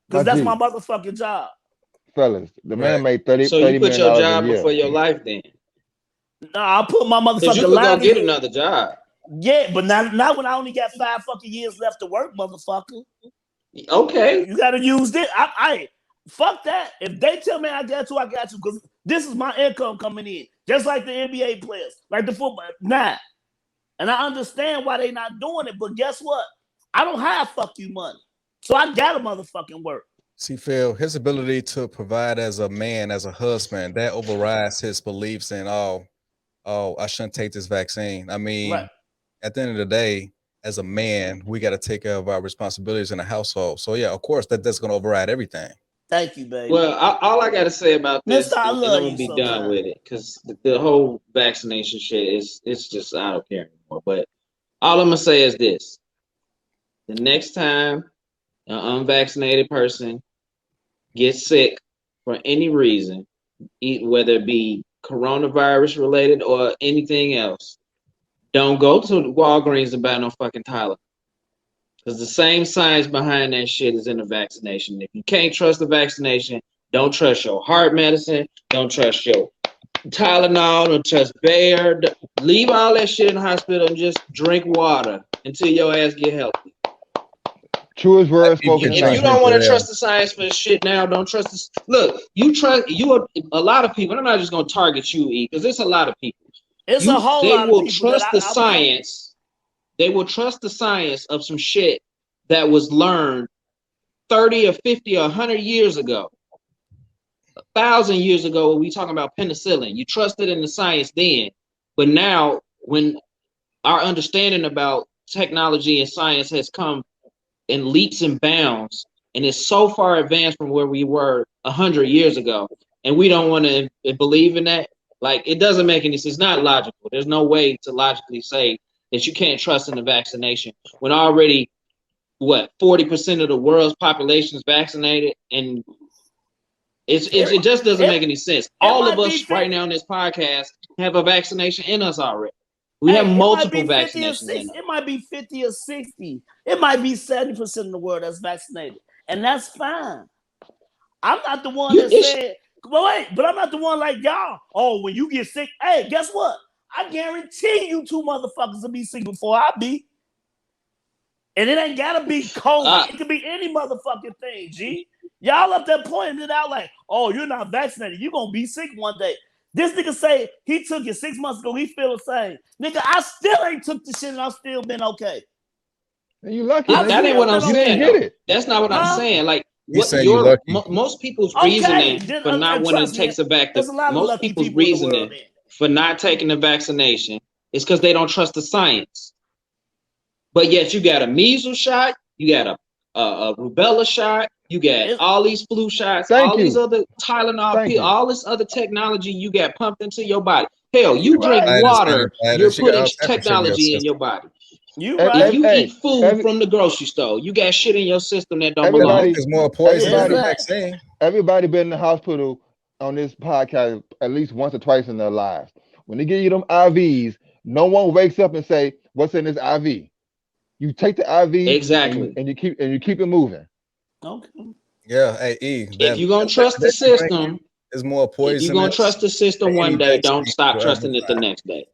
S3: because that's my motherfucking job.
S2: Fellas, the man made 30.
S4: So you put your job before your life, then?
S3: No, I put my motherfucking
S4: because you could go get another job.
S3: Yeah, but not when I only got 5 fucking years left to work, motherfucker.
S4: Okay,
S3: you gotta use this. I fuck that. If they tell me I got to, because this is my income coming in, just like the NBA players, like the football. Nah, and I understand why they not doing it, but guess what? I don't have fuck you money, so I gotta motherfucking work.
S1: See, Phil, his ability to provide as a man, as a husband, that overrides his beliefs in I shouldn't take this vaccine. I mean, at the end of the day, as a man, we got to take care of our responsibilities in the household. So yeah, of course, that's going to override everything.
S3: Thank you, baby.
S4: Well, all I got to say about this,
S3: Mister,
S4: and I'm gonna be done with it, because the whole vaccination shit it's just, I don't care anymore. But all I'm gonna say is this: the next time an unvaccinated person gets sick for any reason, whether it be coronavirus related or anything else, don't go to Walgreens and buy no fucking Tylenol. Because the same science behind that shit is in the vaccination. If you can't trust the vaccination, don't trust your heart medicine. Don't trust your Tylenol. Don't trust Bayer. Leave all that shit in the hospital and just drink water until your ass get healthy.
S2: Truest words spoken.
S4: If you don't want to trust the science for shit now, don't trust this. Look, a lot of people. I'm not just gonna target you, E, because it's a lot of people.
S3: It's a whole lot of people.
S4: They will trust the science. They will trust the science of some shit that was learned 30 or 50 or 100 years ago. 1,000 years ago, when we talking about penicillin, you trusted in the science then, but now when our understanding about technology and science has come in leaps and bounds, and it's so far advanced from where we were 100 years ago, and we don't want to believe in that. Like, it doesn't make any sense. It's not logical. There's no way to logically say that you can't trust in the vaccination when already 40% of the world's population is vaccinated, and it just doesn't make any sense. All of us right now in this podcast have a vaccination in us already. We have multiple vaccinations in us.
S3: It might be 50 or 60. It might be 70% of the world that's vaccinated, and that's fine. I'm not the one that said, but I'm not the one like y'all. Oh, when you get sick, hey, guess what? I guarantee you 2 motherfuckers will be sick before I be. And it ain't gotta be COVID. It could be any motherfucking thing, G. Y'all up there pointing it out like, oh, you're not vaccinated. You're gonna be sick one day. This nigga say he took it 6 months ago. He feel the same. Nigga, I still ain't took the shit and I've still been okay.
S2: And you lucky.
S4: That ain't what I'm saying.
S2: Get it.
S4: That's not what I'm saying. Like, most people's reasoning for not wanting to take most people's reasoning for not taking the vaccination is because they don't trust the science. but yet you got a measles shot, you got a rubella shot, you got all these flu shots, all these other Tylenol, all this other technology you got pumped into your body. Hell, you drink water, you're putting technology in your body.
S3: You right.
S4: If you eat food from the grocery store, you got shit in your system that don't belong.
S1: There's more poison than the vaccine.
S2: Everybody been in the hospital on this podcast at least once or twice in their lives. When they give you them IVs, no one wakes up and say, "What's in this IV?" You take the IV
S4: exactly,
S2: and you keep it moving.
S3: Okay.
S1: Yeah, hey E.
S4: If you're gonna trust the system,
S1: is more poison.
S4: If you're gonna trust the system one day, don't stop trusting it the next day.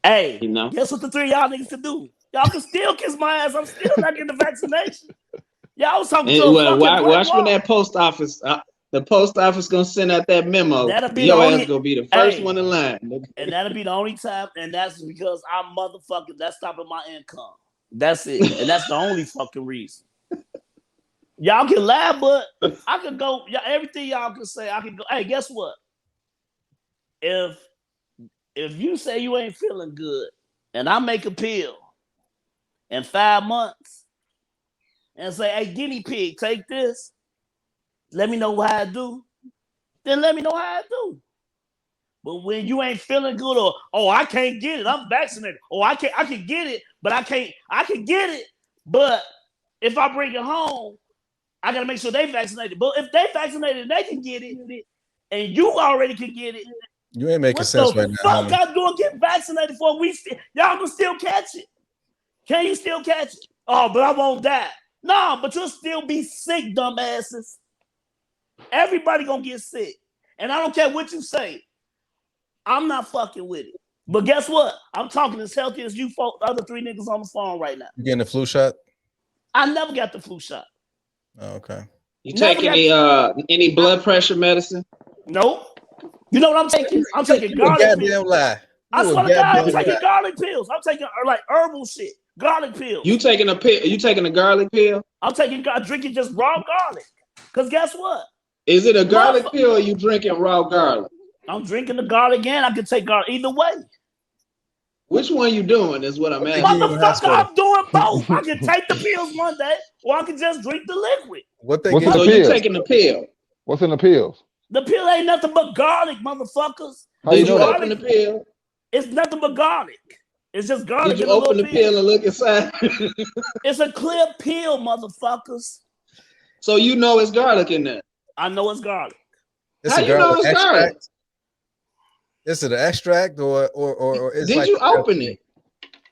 S3: Hey,
S4: you know,
S3: guess what the three y'all niggas can do? Y'all can still kiss my ass. I'm still not getting the vaccination. Y'all was talking to
S4: watch when that post office. The post office gonna send out that memo. Your ass gonna be the first one in line,
S3: and that'll be the only time. And that's because I'm motherfucking. That's stopping my income. That's it, and that's the only fucking reason. Y'all can laugh, but I could go. Everything y'all can say, I can go. Hey, guess what? If you say you ain't feeling good, and I make a pill in 5 months, and say, "Hey, guinea pig, take this. Let me know how I do." Then let me know how I do. But when you ain't feeling good, or I can't get it, I'm vaccinated. I can get it, but I can't. I can get it, but if I bring it home, I gotta make sure they vaccinated. But if they vaccinated, they can get it, and you already can get it.
S1: You ain't making sense right now.
S3: What the fuck I'm doing get vaccinated for? Y'all can still catch it. Can you still catch it? Oh, but I won't die. No, but you'll still be sick, dumbasses. Everybody gonna get sick. And I don't care what you say. I'm not fucking with it. But guess what? I'm talking as healthy as you folk, the other three niggas on the phone right now.
S1: You getting the flu shot?
S3: I never got the flu shot.
S1: Oh, okay.
S4: You take any blood pressure medicine?
S3: Nope. You know what I'm taking? I'm taking garlic pills. I swear to God, I'm taking garlic pills. I'm taking like herbal shit. Garlic pills.
S4: You taking a pill? You taking a garlic pill?
S3: I'm drinking just raw garlic. Cause guess what?
S4: Is it a garlic pill or you drinking raw garlic?
S3: I'm drinking the garlic and I can take garlic either way.
S4: Which one you doing is what I'm asking.
S3: Motherfucker, I'm doing both. I can take the pills one day or I can just drink the liquid.
S4: So you taking the pill?
S2: What's in the pills?
S3: The pill ain't nothing but garlic, motherfuckers.
S4: Did you open the pill?
S3: It's nothing but garlic. It's just garlic.
S4: Did you open the pill and look inside?
S3: It's a clear pill, motherfuckers.
S4: So you know it's garlic in there.
S3: I know it's garlic.
S4: How you know it's garlic?
S1: Is it an extract or is
S4: did you open it?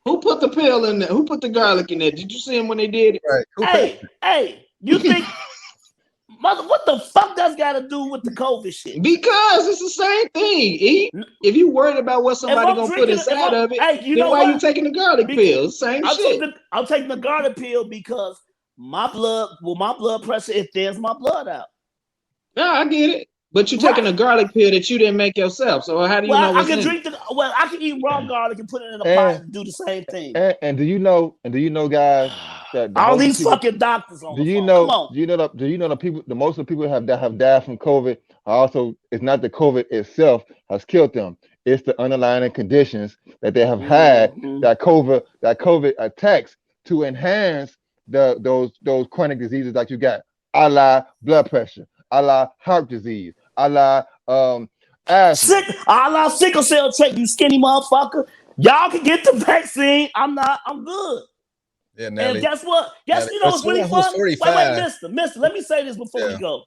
S4: Who put the pill in there? Who put the garlic in there? Did you see him when they did it?
S1: Right.
S3: Hey, you think mother, what the fuck that's got to do with the COVID shit?
S4: Because it's the same thing. If you worried about what somebody gonna put inside of it, then why you taking the garlic pill? Same shit.
S3: I'm taking the garlic pill because my blood pressure, it thins my blood out.
S4: No, I get it. But you're taking a garlic pill that you didn't make yourself. So how do you know what's in it?
S3: I can eat raw garlic and put it in a pot and do the same thing.
S2: And do you know, guys, that
S3: all these people, fucking doctors on
S2: do you know the people, the most of the people that have died from COVID also, it's not the COVID itself has killed them. It's the underlying conditions that they have had that COVID attacks to enhance those chronic diseases that you got, a la blood pressure, a la heart disease, a la asthma.
S3: A la sickle cell trait, you skinny motherfucker. Y'all can get the vaccine. I'm good.
S1: Yeah, Nelly.
S3: And guess what? You know what's really fun? Wait, mister, let me say this before we go.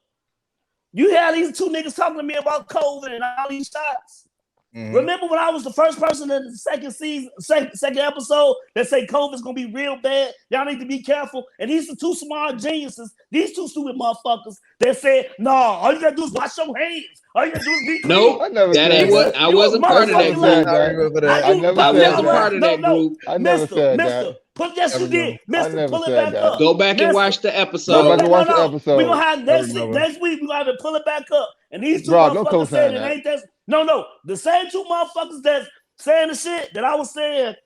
S3: You had these two niggas talking to me about COVID and all these shots. Mm-hmm. Remember when I was the first person in the second episode that said COVID's gonna be real bad? Y'all need to be careful. And these are two smart geniuses, these two stupid motherfuckers that said, "No, all you gotta do is wash your hands. All you gotta do is be clean."
S4: Nope, that ain't what I wasn't part of that group.
S2: I never
S4: wasn't part of that group.
S2: I never said that.
S3: Yes, you did. Mister, pull it back up.
S4: Go back and watch the episode.
S2: Go back and watch the episode.
S3: We're gonna have next week, we're gonna have to pull it back up. And these two motherfuckers said it ain't that. No. The same two motherfuckers that's saying the shit that I was saying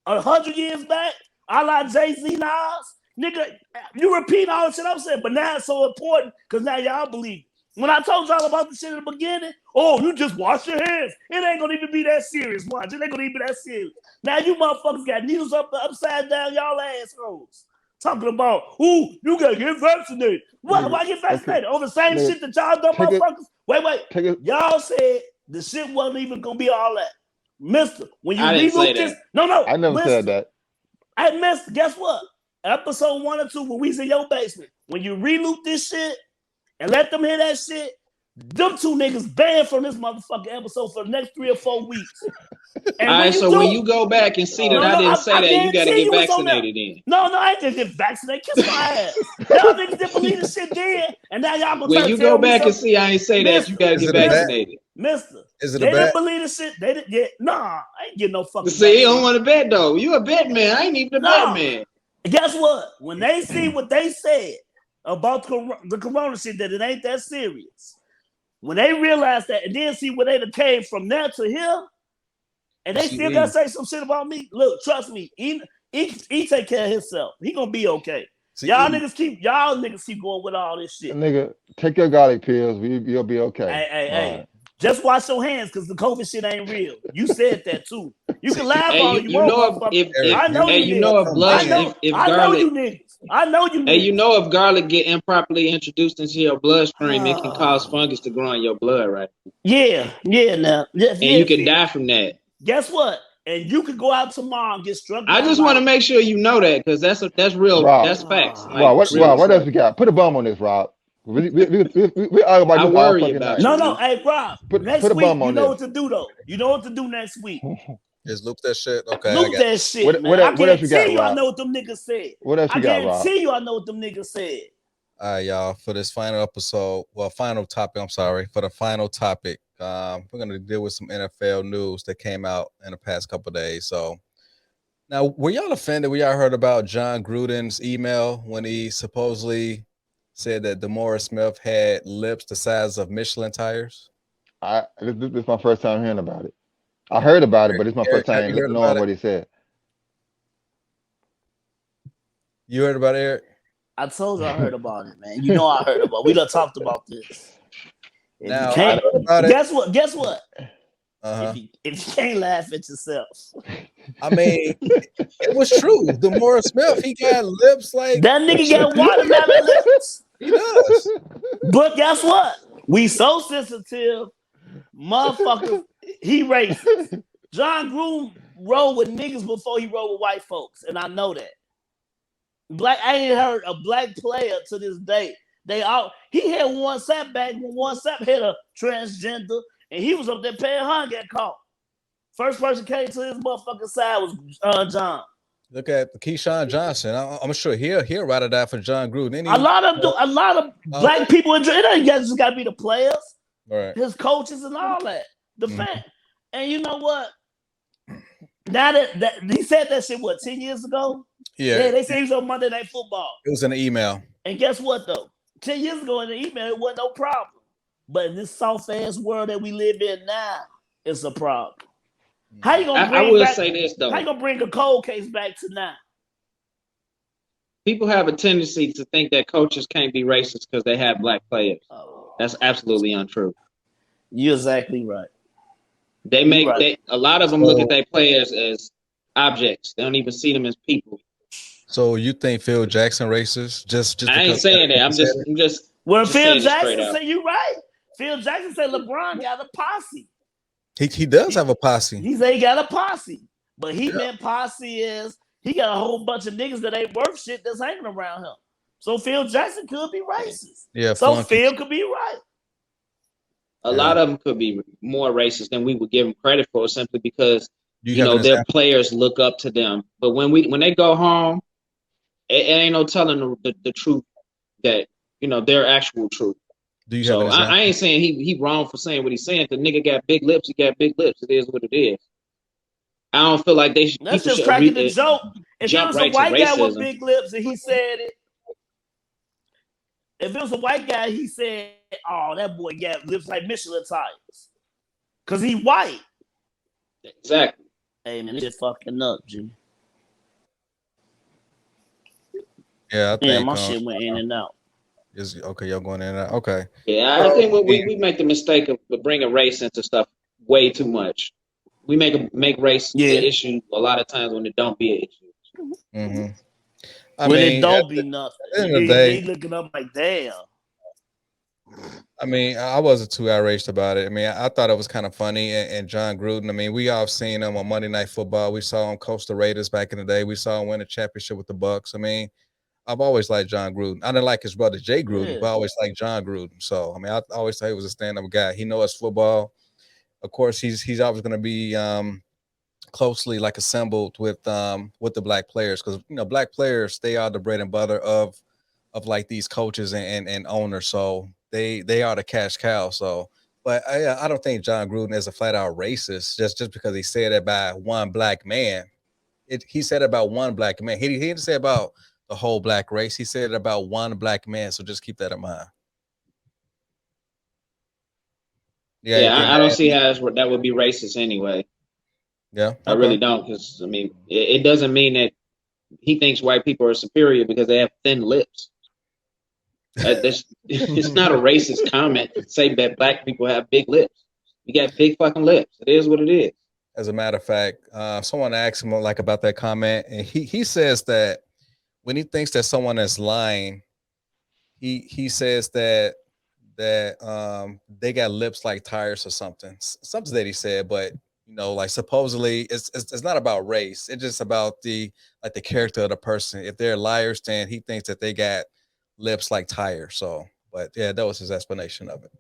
S3: 100 years back, I like Jay-Z Nas. Nigga, you repeat all the shit I'm saying, but now it's so important because now y'all believe. When I told y'all about the shit in the beginning, oh, you just wash your hands. It ain't gonna even be that serious. Watch, it ain't gonna even be that serious. Now you motherfuckers got needles upside down y'all assholes. Talking about, ooh, you gotta get vaccinated. What? Why get vaccinated? Okay. Oh, the same shit that y'all done, motherfuckers? Wait. Y'all said the shit wasn't even gonna be all that. Mister, when you reloop this, no.
S2: I never said that.
S3: I missed, guess what? Episode 1 or 2, when we was in your basement, when you reloop this shit and let them hear that shit, them 2 niggas banned from this motherfucking episode for the next 3 or 4 weeks.
S4: And all right, so when you go back and see that I didn't say that, you got to get vaccinated in.
S3: No, I ain't gonna get vaccinated. Kiss my ass. Y'all niggas didn't believe the shit then, and now y'all gonna
S4: when you go back and see I ain't say that, you got to get vaccinated.
S3: Mister,
S1: is it
S3: they didn't believe the shit. They didn't get. Nah, I ain't getting no fucking.
S4: See, you don't want to bet though. You a bet man. I ain't even a bet man.
S3: Guess what? When they see what they said about the corona shit, that it ain't that serious. When they realize that, and then see where they came from there to here, and they still gotta say some shit about me. Look, trust me, he take care of himself. He gonna be okay. Y'all niggas keep going with all this shit.
S2: Nigga, take your garlic pills. You'll be okay.
S3: Hey. Right. Just wash your hands because the COVID shit ain't real. You said that too. You can laugh all you want.
S4: I know you niggas. Hey, you know if garlic get improperly introduced into your bloodstream, it can cause fungus to grow in your blood, right?
S3: Yeah. Now, and
S4: you can die from that.
S3: Guess what? And you could go out tomorrow and get struck.
S4: I just want to make sure you know that because that's real.
S2: Rob,
S4: that's facts.
S2: Rob, what else we got? Put a bum on this, Rob. We argue about this all fucking night.
S3: No. Hey, Rob. Next week, you know what to do though. You know what to do next week.
S1: Just loop that shit. Okay.
S3: Loop that shit, man.
S2: What else you got, Rob?
S3: I know what them niggas said.
S2: What else you got, Rob?
S3: I guarantee you I know what them niggas said.
S1: All right, y'all. For this final topic. I'm sorry. For the final topic, we're gonna deal with some NFL news that came out in the past couple of days. So now, were y'all offended when y'all heard about Jon Gruden's email when he supposedly said that DeMaurice Smith had lips the size of Michelin tires?
S2: This is my first time hearing about it. I heard about it, but it's my first time knowing what he said.
S1: You heard about it, Eric?
S3: I told you I heard about it, man. You know I heard about it. We done talked about this.
S1: Now,
S3: guess what?
S1: Uh-huh.
S3: If you can't laugh at yourself.
S1: I mean, it was true. DeMaurice Smith, he got lips like
S3: that nigga got watermelon lips.
S1: He does.
S3: But guess what? We so sensitive, motherfuckers. He racist. Jon Gruden rode with niggas before he rode with white folks, and I know that. I ain't heard a black player to this day. He had one setback when one Sapp hit a transgender, and he was up there paying her and got caught. First person came to his motherfucking side was John.
S1: Look at Keyshawn Johnson. I'm sure he'll ride or die for Jon Gruden.
S3: A lot of black people it ain't just got to be the players,
S1: right?
S3: His coaches and all that. The fan. And you know what? Now that he said that shit 10 years ago? Yeah, they said he was on Monday Night Football.
S1: It was in the email.
S3: And guess what though? 10 years ago in the email, it wasn't no problem. But in this soft ass world that we live in now, it's a problem. How you gonna
S4: say this though?
S3: How you gonna bring a cold case back to now?
S4: People have a tendency to think that coaches can't be racist because they have black players. That's absolutely untrue.
S3: You're exactly right.
S4: A lot of them look at their players as objects. They don't even see them as people.
S1: So you think Phil Jackson racist? Just
S4: I ain't saying that. I'm just.
S3: Well, Phil Jackson said you right. Phil Jackson said LeBron got a posse.
S1: He does have a posse.
S3: He said he got a posse, but he meant posse is he got a whole bunch of niggas that ain't worth shit that's hanging around him. So Phil Jackson could be racist.
S1: Yeah.
S3: So Phil could be right.
S4: A lot of them could be more racist than we would give them credit for, simply because their players look up to them. But when they go home, it ain't no telling the truth that their actual truth.
S1: Do you have an example?
S4: I ain't saying he wrong for saying what he's saying. The nigga got big lips. He got big lips. It is what it is. I don't feel like they should.
S3: That's just cracking the joke. If it was a white guy with big lips and he said it. If it was a white guy, he said, "Oh, that boy got lips like Michelin tires," because he white.
S4: Exactly.
S3: Hey man, it's fucking up, G.
S1: Yeah, I think
S3: my shit went in and out.
S1: Is okay, y'all going in and out. Okay.
S4: Yeah, I
S1: Well,
S4: think
S1: I mean,
S4: we make the mistake of bringing race into stuff way too much. We make race an
S3: Yeah.
S4: issue a lot of times when it don't be an issue.
S1: mm-hmm. I
S3: When it
S1: mean,
S3: don't be nothing.
S1: at the end of the
S3: They
S1: day,
S3: looking up like, damn.
S1: I mean, I wasn't too outraged about it. I mean, I thought it was kind of funny. And Jon Gruden, I mean, we all seen him on Monday Night Football. We saw him coach the Raiders back in the day. We saw him win a championship with the Bucks. I mean, I've always liked Jon Gruden. I didn't like his brother Jay Gruden,
S3: Yeah.
S1: but I always liked Jon Gruden. So I mean, I always thought he was a stand-up guy. He knows football. Of course, he's always going to be closely like assembled with the black players because black players they are the bread and butter of like these coaches and owners. So they are the cash cow. So, but I don't think Jon Gruden is a flat out racist just because he said it by one black man. He said it about one black man. He didn't say about the whole black race. He said it about one black man. So just keep that in mind. Yeah,
S4: Yeah,
S1: anything?
S4: I don't see how that would be racist anyway.
S1: Yeah,
S4: I really don't, because I mean, it doesn't mean that he thinks white people are superior because they have thin lips. It's not a racist comment to say that black people have big lips. You got big fucking lips. It is what it is.
S1: As a matter of fact, someone asked him like about that comment, and he says that when he thinks that someone is lying, he says that they got lips like tires or something. Something that he said, but like supposedly it's not about race. It's just about the character of the person. If they're liars, then he thinks that they got lips like tires. So, but yeah, that was his explanation of it.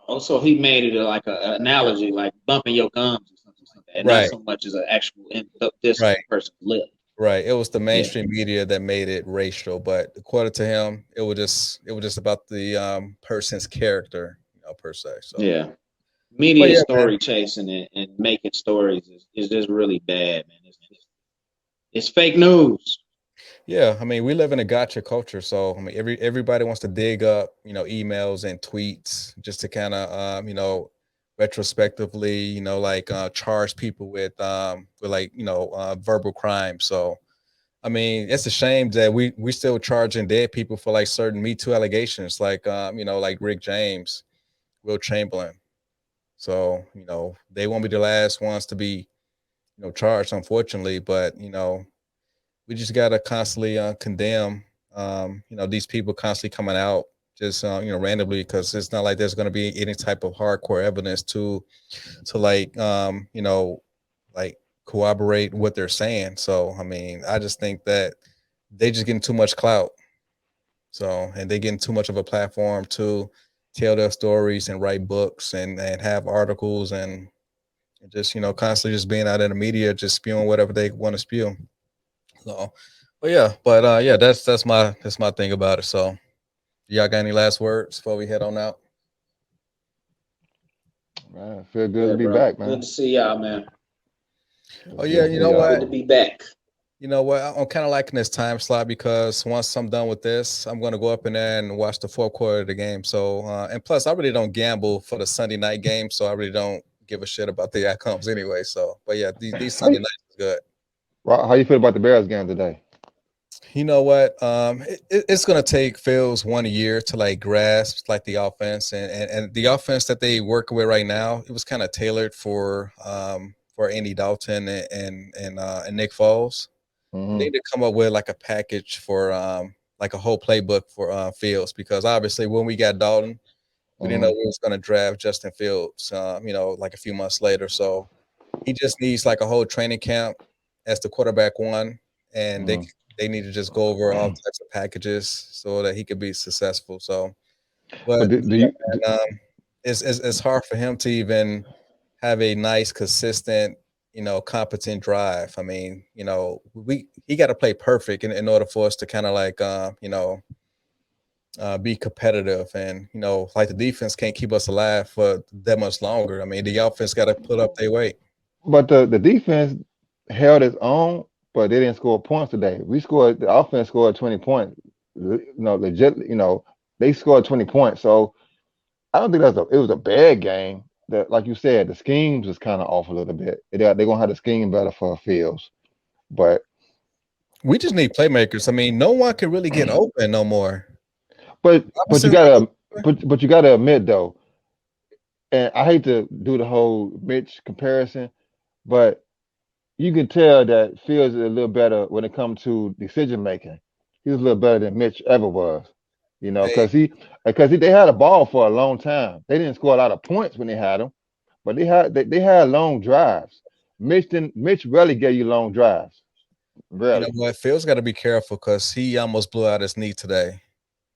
S4: Also, he made it like an analogy, like bumping your gums or something like that, and not
S1: Right,
S4: so much as an actual this
S1: right,
S4: person's lip.
S1: right. It was the
S4: Yeah,
S1: mainstream media that made it racial, but according to him, it was just about the person's character, per se. So,
S4: yeah.
S1: but
S4: Media
S1: yeah, man.
S4: story chasing and making stories is just really bad, man. It's fake news.
S1: Yeah, I mean, we live in a gotcha culture, so I mean, everybody wants to dig up, emails and tweets just to kind of, retrospectively, like charge people with like, verbal crime. So, I mean, it's a shame that we still charging dead people for like certain Me Too allegations, like, like Rick James, Will Chamberlain. So, they won't be the last ones to be, charged, unfortunately, but we just gotta constantly condemn these people constantly coming out just randomly because it's not like there's going to be any type of hardcore evidence to like like corroborate what they're saying. So I mean, I just think that they just getting too much clout. So and they getting too much of a platform to tell their stories and write books and have articles and just constantly just being out in the media just spewing whatever they want to spew. So, but yeah, that's my thing about it. So, y'all got any last words before we head on out?
S2: Man, feel good
S4: Yeah,
S2: to be
S4: bro.
S2: back,
S4: Good
S2: man.
S4: to see y'all, man.
S1: Oh
S2: It's
S1: yeah,
S2: good to
S1: you
S2: see
S1: know
S2: y'all.
S1: what?
S4: Good to be back.
S1: You know what? I'm kind of liking this time slot because once I'm done with this, I'm gonna go up in there and watch the fourth quarter of the game. So, and plus, I really don't gamble for the Sunday night game, so I really don't give a shit about the outcomes anyway. So, but yeah, these
S2: How
S1: Sunday
S2: you,
S1: nights is good.
S2: how you feel about the Bears game today?
S1: You know what? It's gonna take Phil's 1 year to like grasp like the offense and the offense that they work with right now. It was kind of tailored for Andy Dalton and Nick Foles. They
S2: Hmm.
S1: need to come up with like a package for like a whole playbook for Fields because obviously when we got Dalton, we didn't know
S2: Hmm.
S1: we was gonna draft Justin Fields. Like a few months later. So he just needs like a whole training camp as the quarterback one, and they
S2: Hmm.
S1: they need to just go over all types of packages so that he could be successful. So, but
S2: But do
S1: yeah,
S2: you
S1: man, it's hard for him to even have a nice, consistent, competent drive. I mean, he got to play perfect in order for us to kind of like be competitive, and like the defense can't keep us alive for that much longer. I mean, the offense got to put up their weight.
S2: but the defense held its own, but they didn't score points today. We scored the offense scored 20 points. Legit, they scored 20 points. So I don't think it was a bad game. That, like you said, the schemes was kind of off a little bit. They're gonna have to scheme better for Fields. But
S1: We just need playmakers. I mean, no one can really get open no more.
S2: But you
S1: Robinson's
S2: gotta but you gotta admit though, and I hate to do the whole Mitch comparison, but you can tell that Fields is a little better when it comes to decision making. He's a little better than Mitch ever was,
S1: Hey,
S2: because they had a ball for a long time. They didn't score a lot of points when they had him, but they had long drives. Mitch rarely gave you long drives,
S1: you know
S2: rarely.
S1: what? Phil's got to be careful because he almost blew out his knee today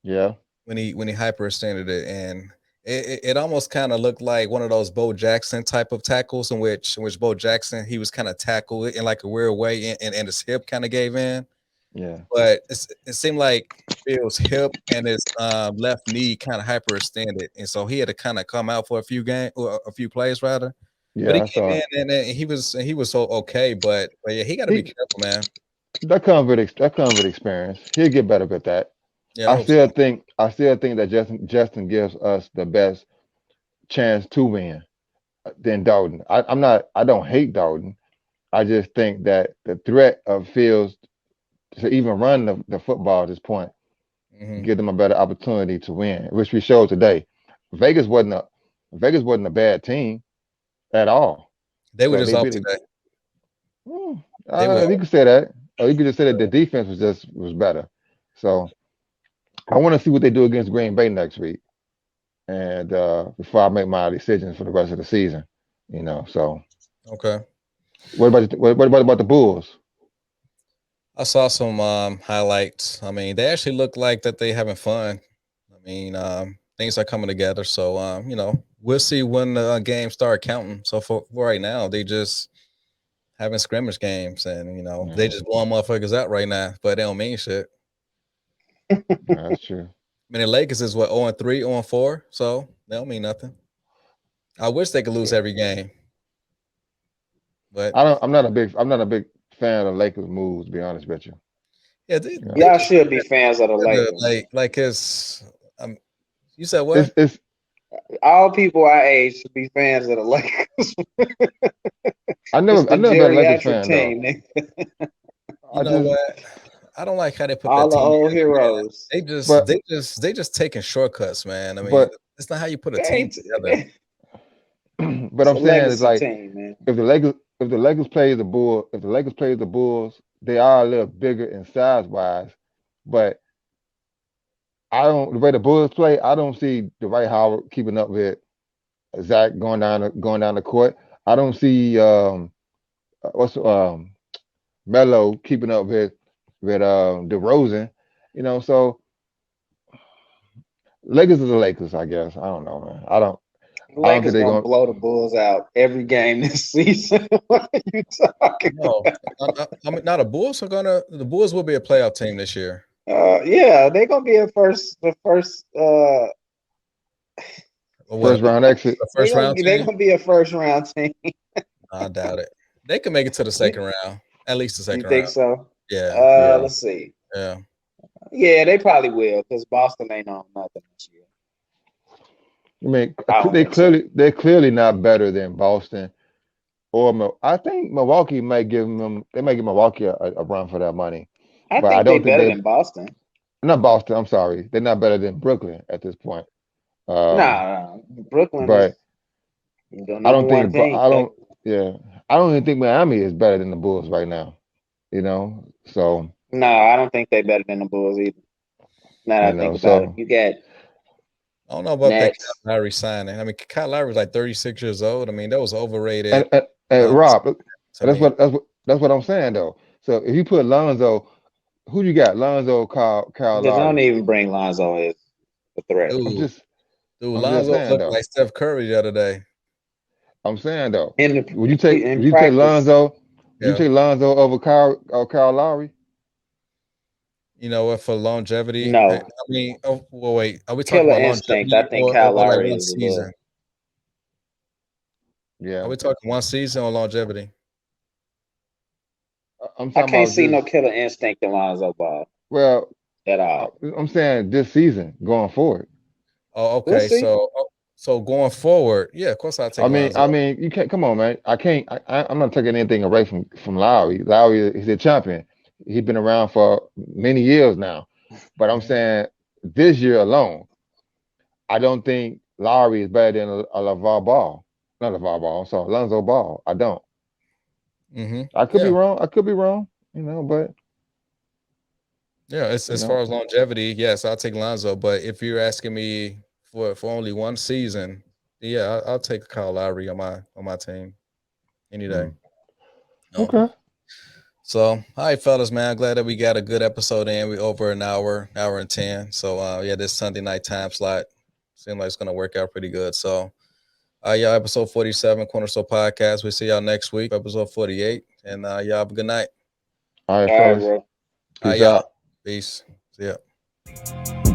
S2: Yeah,
S1: when he hyperextended it, and it almost kind of looked like one of those Bo Jackson type of tackles in which Bo Jackson he was kind of tackled in like a weird way, and his hip kind of gave in.
S2: yeah,
S1: But it seemed like Phil's hip and his left knee kind of hyperextended, and so he had to kind of come out for a few a few plays rather. But he
S2: yeah. I
S1: came
S2: saw
S1: in
S2: it.
S1: and he was so okay, but yeah, he got to be
S2: He
S1: careful, man.
S2: that comes with experience. He'll get better with that.
S1: Yeah, I hope so.
S2: I still think that Justin gives us the best chance to win than Dalton. I don't hate Dalton. I just think that the threat of Fields to even run the football at this point
S1: Hmm.
S2: give them a better opportunity to win, which we showed today. Vegas wasn't a Vegas wasn't a bad team at all.
S1: They were
S2: So
S1: just
S2: they
S1: off
S2: beat it.
S1: today.
S2: Hmm,
S1: They were.
S2: you could say that, or you could just say that the defense was better. So I want to see what they do against Green Bay next week, and before I make my decisions for the rest of the season, So
S1: Okay.
S2: what about the Bulls?
S1: I saw some highlights. I mean, they actually look like that they having fun. I mean, things are coming together. So, we'll see when the games start counting. So for right now, they just having scrimmage games, and they
S2: Yeah,
S1: just blowing motherfuckers out right now, but they don't mean shit.
S2: that's true.
S1: I mean, the Lakers is what 0-3, 0-4, so they don't mean nothing. I wish they could lose
S2: Yeah,
S1: every game, but
S2: I'm not a big fan of Lakers moves. To be honest with you.
S1: yeah, they
S2: Yeah.
S4: Y'all
S1: just
S4: should be fans of the Lakers.
S1: like it's. You said what?
S2: It's
S4: All people our age should be fans of the Lakers. It's
S2: I
S4: the
S2: never been a Lakers
S4: geriatric
S2: fan though.
S4: team, nigga.
S1: You
S2: I
S1: know
S2: just
S1: what? I don't like how they put that
S4: All the
S1: team
S4: old
S1: together, man.
S4: heroes.
S1: They just
S2: but
S1: they just they just taking shortcuts, man. I mean,
S2: but
S1: it's not how you put a
S4: They
S1: team
S4: ain't,
S1: together.
S2: but
S4: it's
S2: I'm
S4: a
S2: saying it's
S4: legacy
S2: like
S4: team, man.
S2: if the Lakers plays the Bulls, if the Lakers plays the Bulls, they are a little bigger in size wise, but I don't the way the Bulls play, I don't see Dwight Howard keeping up with Zach going down the court. I don't see what's Melo keeping up with DeRozan. So Lakers are the Lakers, I guess. I don't know, man.
S4: The
S2: I don't think
S4: Lakers
S2: they're
S4: gonna
S2: going.
S4: blow the Bulls out every game this season. What are you talking
S1: No, I mean, not the Bulls will be a playoff team this year.
S4: Yeah, they're gonna be the first
S1: Or what?
S2: First round exit.
S1: A first round
S4: they're
S1: team?
S4: gonna be a first round team.
S1: I doubt it. They can make it to the second round, at least the
S4: You
S1: second
S4: think
S1: round.
S4: so?
S1: Yeah,
S2: Yeah.
S4: Let's see.
S1: yeah.
S4: Yeah, they probably will because Boston ain't on nothing this year.
S2: I mean,
S4: I don't think so.
S2: they're clearly not better than Boston or I think Milwaukee might give them. They might give Milwaukee a run for that money,
S4: I
S2: but I
S4: think they
S2: don't think
S4: better
S2: they.
S4: than Boston.
S2: Not Boston. I'm sorry. They're not better than Brooklyn at this point. Um,
S4: Nah, Brooklyn is
S2: but
S4: the
S2: I
S4: number
S2: don't
S4: one
S2: think.
S4: team.
S2: I don't. Yeah. I don't even think Miami is better than the Bulls right now. So
S4: No, I don't think they better than the Bulls either. Now that I think about it,
S2: so
S4: you got
S1: I don't know about that
S4: Nets.
S1: Kyle Lowry signing. I mean, Kyle Lowry was like 36 years old. I mean, that was overrated.
S2: and
S1: Uh,
S2: Rob,
S1: to me,
S2: that's what I'm saying though. So if you put Lonzo, who you got? Lonzo, Kyle
S4: They don't
S2: Lowry.
S4: even bring Lonzo as a threat.
S2: I'm
S1: dude,
S2: just
S1: dude,
S2: I'm just
S1: Lonzo
S2: saying
S1: looked
S2: though.
S1: like Steph Curry the other day.
S2: I'm saying though.
S4: In practice.
S2: Would you
S1: Yeah,
S2: take Lonzo over Kyle Lowry?
S1: you know what? For longevity, I
S4: No.
S1: mean, oh, well, wait, are we talking
S4: Killer
S1: about
S4: instinct. I
S1: longevity
S4: think Kyle
S1: or like
S4: Lowry
S1: one
S4: is a little.
S1: season? Are
S2: Yeah.
S1: we talking one season or longevity?
S2: I'm
S4: I
S2: talking
S4: can't
S2: about
S4: see no
S2: just
S4: killer instinct in Lonzo Ball
S2: well,
S4: at all.
S2: I'm saying this season going forward.
S1: Oh,
S4: We'll
S1: okay.
S4: see.
S1: So going forward, yeah, of course I'll take Lonzo.
S2: I mean, you can't come on, man. I can't. I'm not taking anything away from Lowry. Lowry is a champion. He's been around for many years now. But I'm saying this year alone, I don't think Lowry is better than a LeVar Ball. Not LeVar Ball. I'm sorry, Lonzo Ball. I don't. I could be wrong. I could be wrong. But
S1: it's as far as longevity, yes, I'll take Lonzo. But if you're asking me for only one season, yeah, I'll take Kyle Lowry on my team any day.
S2: Okay.
S1: So, all right, fellas, man. I'm glad that we got a good episode in. We over an hour and 10. So, this Sunday night time slot seems like it's gonna work out pretty good. So, y'all, episode 47, Cornerstone Podcast. We'll see y'all next week, episode 48, and y'all have a good night.
S2: All right, fellas.
S4: Bro.
S2: Peace
S1: y'all.
S2: out.
S1: Peace. See ya.